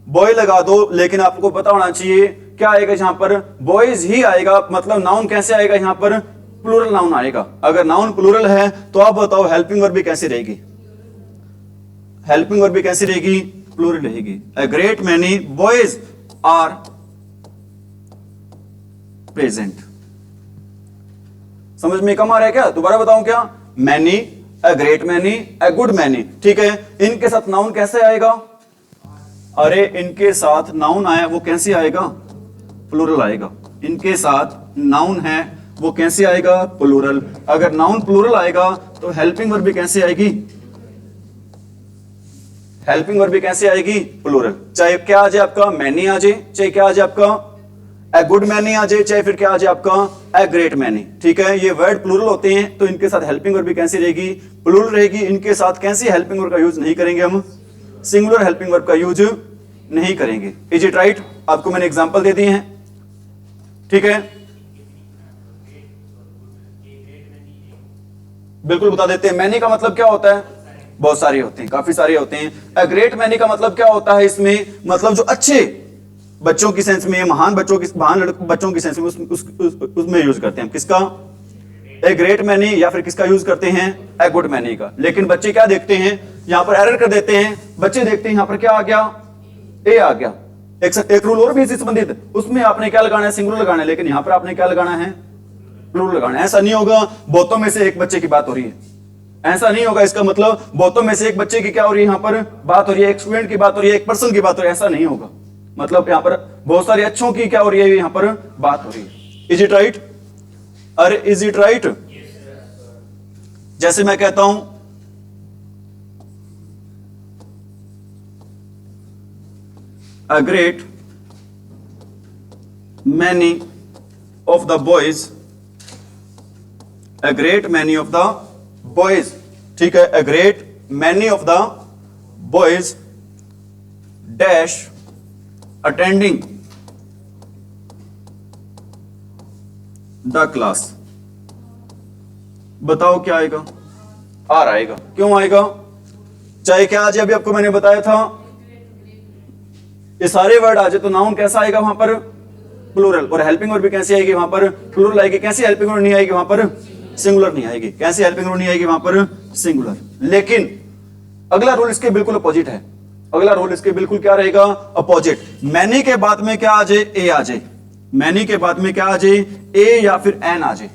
बॉय लगा दो, लेकिन आपको पता होना चाहिए क्या आएगा यहां पर, बॉयज ही आएगा। मतलब नाउन कैसे आएगा यहां पर, प्लूरल नाउन आएगा। अगर नाउन प्लूरल है तो आप बताओ हेल्पिंग वर्ब भी कैसी रहेगी, हेल्पिंग वर्ब भी कैसी रहेगी, प्लूरल रहेगी। A great many boys are present. समझ में कम आ रहा है क्या, दोबारा बताऊं क्या, many, a great many, a good many. ठीक है, इनके साथ नाउन कैसे आएगा, अरे इनके साथ नाउन आया वो कैसे आएगा, प्लूरल आएगा। इनके साथ नाउन है वो कैसे आएगा, प्लूरल। अगर नाउन प्लूरल आएगा तो हेल्पिंग वर्ब भी कैसे आएगी, हेल्पिंग वर्ब भी कैसे आएगी, प्लूरल। चाहे क्या आ जाए आपका मैनी आ जाए, चाहे क्या आ जाए आपका ए गुड मैनी आ जाए, चाहे फिर क्या आ जाए आपका ए ग्रेट मैनी। ठीक है, ये वर्ड प्लूरल होते हैं तो इनके साथ हेल्पिंग वर्ब भी कैसी रहेगी, प्लूरल रहेगी। इनके साथ कैसी हेल्पिंग वर्ब का यूज नहीं करेंगे हम, सिंगुलर हेल्पिंग वर्ब का यूज नहीं करेंगे। Is it right? आपको मैंने एग्जांपल दे दिए हैं। ठीक है, बिल्कुल बता देते हैं। मैनी का मतलब क्या होता है, बहुत सारे होते हैं, काफी सारे होते हैं। अ ग्रेट मैनी का मतलब क्या होता है, इसमें मतलब जो अच्छे बच्चों की सेंस में, महान बच्चों की सेंस में उसमें यूज करते हैं हम किसका, ए ग्रेट मैनी, या फिर किसका यूज करते हैं, ए गुड मैनी का। लेकिन बच्चे क्या देखते हैं, यहां पर एरर कर देते हैं। बच्चे देखते हैं यहां पर क्या आ गया, ए आ गया। एक रूल और भी इससे संबंधित, उसमें आपने क्या लगाना है, सिंगुलर लगाना है, लेकिन यहां पर आपने क्या लगाना है, प्लूरल लगाना है। ऐसा नहीं होगा बहुतों में से एक बच्चे की बात हो रही है, ऐसा नहीं होगा। इसका मतलब बहुतों में से एक बच्चे की क्या हो रही है, यहां पर बात हो रही है, एक स्टूडेंट की बात हो रही है, एक पर्सन की बात हो रही है, ऐसा नहीं होगा। मतलब यहां पर बहुत सारे अच्छों की क्या हो रही है, यहां पर बात हो रही है। Is it right? अरे इज इट राइट? जैसे मैं कहता हूं a great many of the boys, a great many of the boys, ठीक है, a great many of the boys dash attending the class। बताओ क्या आएगा? आर आएगा। क्यों आएगा? चाहे क्या आ जाए, अभी आपको मैंने बताया था ये सारे वर्ड आ जाए तो नाउन कैसा आएगा वहां पर? प्लूरल। और हेल्पिंग वर्ब भी कैसी आएगी वहां पर? प्लूरल आएगी। कैसी हेल्पिंग वर्ब नहीं आएगी वहां पर? सिंगुलर नहीं आएगी। कैसी हेल्पिंग वर्ब नहीं आएगी वहां पर? सिंगुलर। लेकिन अगला रूल इसके बिल्कुल अपोजिट है। अगला रूल इसके बिल्कुल क्या रहेगा? अपोजिट। मैनी के बाद में क्या आ जाए? ए आ जाए। मैनी के बाद में क्या आ जाए? ए या फिर एन आ जाए।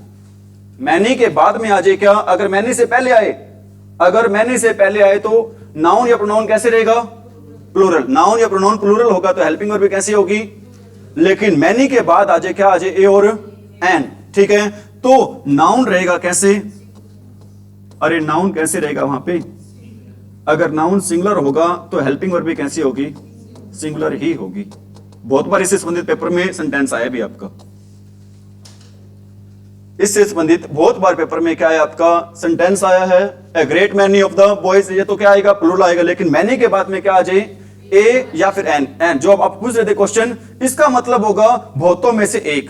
मैनी के बाद में आ जाए क्या? अगर मैनी से पहले आए, अगर मैनी से पहले आए तो नाउन या प्रोनाउन कैसे रहेगा? प्लूरल। नाउन या प्रोनाउन प्लूरल होगा तो हेल्पिंग वर्ब भी कैसी होगी? लेकिन मैनी के बाद आ जाए क्या आ जाए? ए और एन। ठीक है, तो नाउन रहेगा कैसे? अरे नाउन कैसे रहेगा वहां पे? अगर नाउन सिंगुलर होगा तो हेल्पिंग वर्ब भी कैसी होगी? सिंगुलर ही होगी। बहुत बार इससे संबंधित पेपर में सेंटेंस आया भी आपका, इससे संबंधित बहुत बार पेपर में क्या है आपका? सेंटेंस आया है। A great many of the boys, ये तो क्या आएगा? प्लूरल आएगा। लेकिन मैनी के बाद में क्या आ जाए? ए या फिर एन। एन जो आप पूछ रहे थे क्वेश्चन, इसका मतलब होगा बहुतों में से एक।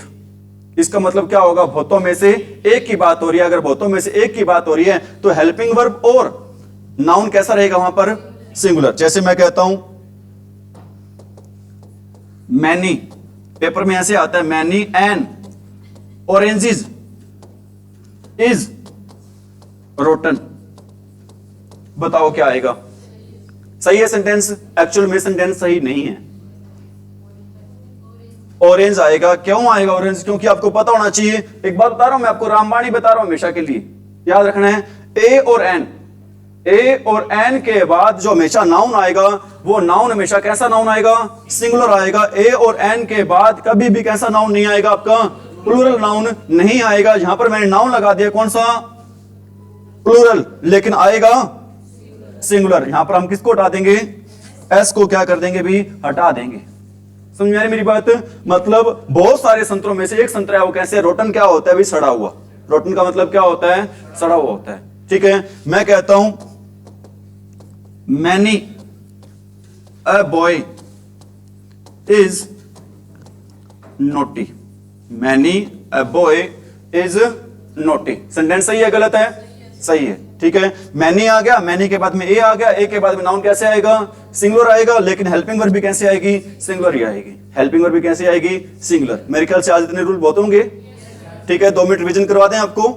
इसका मतलब क्या होगा? बहुतों में से एक की बात हो रही है। अगर बहुतों में से एक की बात हो रही है तो हेल्पिंग वर्ब और नाउन कैसा रहेगा वहां पर? सिंगुलर। जैसे मैं कहता हूं मैनी, पेपर में ऐसे आता है many an oranges is rotten. बताओ क्या आएगा? सही है सेंटेंस? एक्चुअल में सेंटेंस सही नहीं है। ऑरेंज आएगा। क्यों आएगा ऑरेंज? क्योंकि आपको पता होना चाहिए, एक बात बता रहा हूं मैं आपको, रामबाणी बता रहा हूं हमेशा के लिए याद रखना है। ए और एन, ए और एन के बाद जो हमेशा नाउन आएगा वो नाउन हमेशा कैसा नाउन आएगा? सिंगुलर आएगा। ए और एन के बाद कभी भी कैसा नाउन नहीं आएगा आपका? प्लूरल नाउन नहीं आएगा। यहां पर मैंने नाउन लगा दिया, कौन सा? प्लूरल, लेकिन आएगा सिंगुलर। यहां पर हम किसको हटा देंगे? एस को क्या कर देंगे भी? हटा देंगे। समझ में आ रही मेरी बात? मतलब बहुत सारे संतरों में से एक संतरा है, वो कैसे? रोटन क्या होता है भी? सड़ा हुआ। रोटन का मतलब क्या होता है? सड़ा हुआ होता है। ठीक है, मैं कहता हूं many a boy is naughty. Many a boy is naughty. Sentence सही है गलत है? सही है। ठीक है, मैनी आ गया, मैनी के बाद में ए आ गया, ए के बाद में नाउन कैसे आएगा? सिंगुलर आएगा। लेकिन हेल्पिंग वर्ब भी कैसे आएगी? सिंगुलर ही आएगी। हेल्पिंग वर्ब भी कैसे आएगी? सिंगुलर। मेरे ख्याल से आज इतने रूल बहुत होंगे। ठीक है, 2 मिनट रिवीजन करवा दें आपको।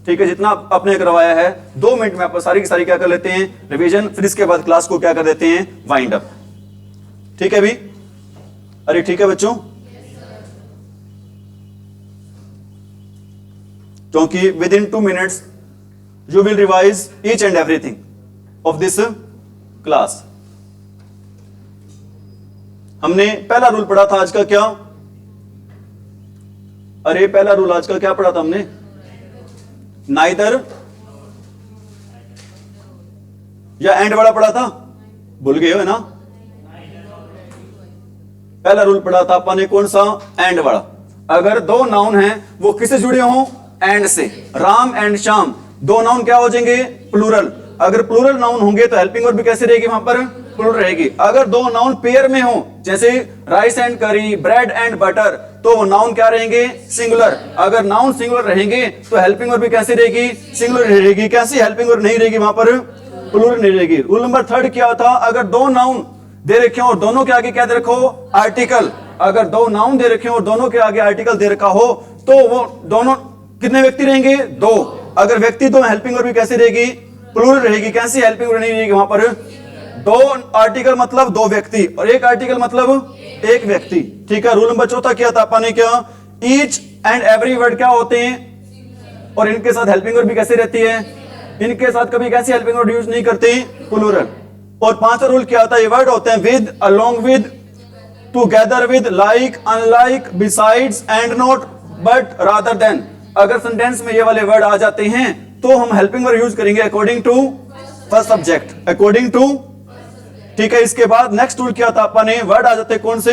ठीक है, जितना आपने करवाया है 2 मिनट में आप सारी की सारी क्या कर लेते हैं? रिवीजन। फिर इसके बाद क्लास को क्या कर देते हैं? Wind up. ठीक है भी? अरे ठीक है बच्चों, क्योंकि with in 2 minutes you will revise each and everything of this class। हमने पहला रूल पढ़ा था आज का क्या? अरे पहला रूल आज का क्या पढ़ा था हमने? नाइदर या एंड वाला पढ़ा था? भूल गए हो है ना? पहला रूल पढ़ा था अपन ने, कौन सा? एंड वाला। अगर 2 नाउन हैं वो किससे जुड़े हों? एंड से। राम एंड श्याम, 2 नाउन क्या हो जाएंगे? प्लूरल। अगर प्लूरल नाउन होंगे तो हेल्पिंग वर्ब भी कैसे रहेगी वहां पर? प्लूरल रहेगी। अगर 2 नाउन पेयर में हो, जैसे राइस एंड करी, ब्रेड एंड बटर, तो वो नाउन क्या रहेंगे? सिंगुलर। अगर नाउन सिंगुलर रहेंगे तो हेल्पिंग वर्ब भी कैसे रहेगी? सिंगुलर रहेगी। कैसी हेल्पिंग वर्ब नहीं रहेगी वहां पर? प्लूरल नहीं रहेगी। रूल नंबर 3 क्या था? अगर 2 नाउन दे रखे हो और दोनों के आगे क्या दे रखो? आर्टिकल। अगर 2 नाउन दे रखे हो और दोनों के आगे आर्टिकल दे रखा हो तो वो दोनों कितने व्यक्ति रहेंगे? 2। अगर व्यक्ति तो हेल्पिंग वर्ब भी कैसी रहेगी? प्लूरल रहेगी। कैसी हेल्पिंग वर्ब नहीं रहेगी वहां पर? 2 आर्टिकल मतलब 2 व्यक्ति और 1 आर्टिकल मतलब 1 व्यक्ति। ठीक है, रूल नंबर 4 क्या था अपन ने? क्या? ईच एंड एवरी वर्ड क्या होते हैं और इनके साथ हेल्पिंग वर्ब भी कैसे रहती है? इनके साथ कभी कैसी हेल्पिंग वर्ब यूज नहीं करते? प्लूरल। और 5वां रूल क्या होता है? ये वर्ड होते हैं with, along with, together with, like, unlike, besides, and not, but, rather than. अगर सेंटेंस में ये वाले वर्ड आ जाते हैं तो हम हेल्पिंग वर्ब यूज करेंगे according to first subject. According to ठीक है, इसके बाद नेक्स्ट रूल क्या था अपने, वर्ड आ जाते कौन से,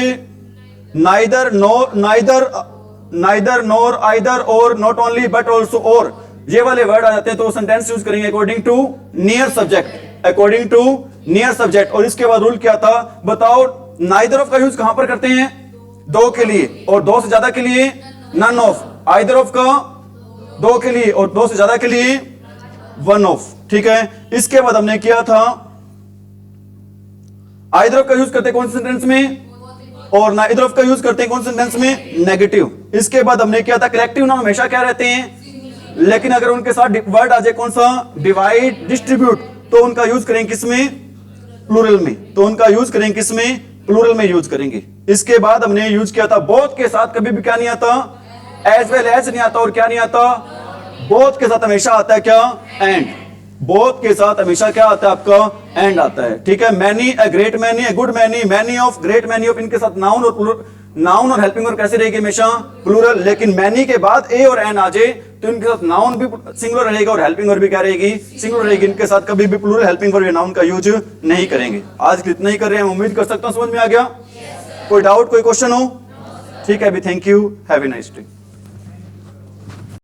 neither nor, neither nor, either or, not only but also or, ये वाले वर्ड आ जाते हैं तो सेंटेंस यूज करेंगे according to near subject, according to near subject. और इसके बाद रूल क्या था बताओ, नाइदर ऑफ का यूज कहां पर करते हैं, दो के लिए, और दो से ज्यादा के लिए नन ऑफ, आइदर ऑफ का दो के लिए और दो से ज्यादा के लिए वन ऑफ। ठीक है, इसके बाद हमने किया था आइदर ऑफ का यूज करते कौन से सेंटेंस में, और नाइदर ऑफ का यूज करते हैं कौन से सेंटेंस में, नेगेटिव। इसके बाद हमने किया था करेक्टिव नाउन हमेशा क्या रहते हैं, लेकिन अगर उनके साथ वर्ड आ जाए कौन सा, डिवाइड, डिस्ट्रीब्यूट, तो उनका यूज करेंगे किसमें, प्लूरल में, तो उनका यूज करेंगे किसमें, प्लूरल में यूज करेंगे। इसके बाद हमने यूज किया था बोथ के साथ, कभी भी क्या नहीं आता, एज वेल एज नहीं आता, और क्या नहीं आता, बोथ के साथ हमेशा आता है क्या, एंड, बोथ के साथ हमेशा क्या आता है आपका, एंड आता है। ठीक है, many, a great many, a good many, many of, great many of, इनके साथ नाउन और नाउन और हेल्पिंग और कैसे रहेगी हमेशा प्लूरल, लेकिन मैनी के बाद ए और एन आ जाए तो इनके साथ नाउन भी सिंगुलर रहेगा और हेल्पिंग और भी क्या रहेगी, सिंगुलर रहेगी। इनके साथ कभी भी प्लूरल, हेल्पिंग और नाउन का यूज नहीं करेंगे। आज इतना ही कर रहे हैं, उम्मीद कर सकता हूं समझ में आ गया। कोई डाउट, कोई क्वेश्चन हो? ठीक है, अभी thank you, have a nice day.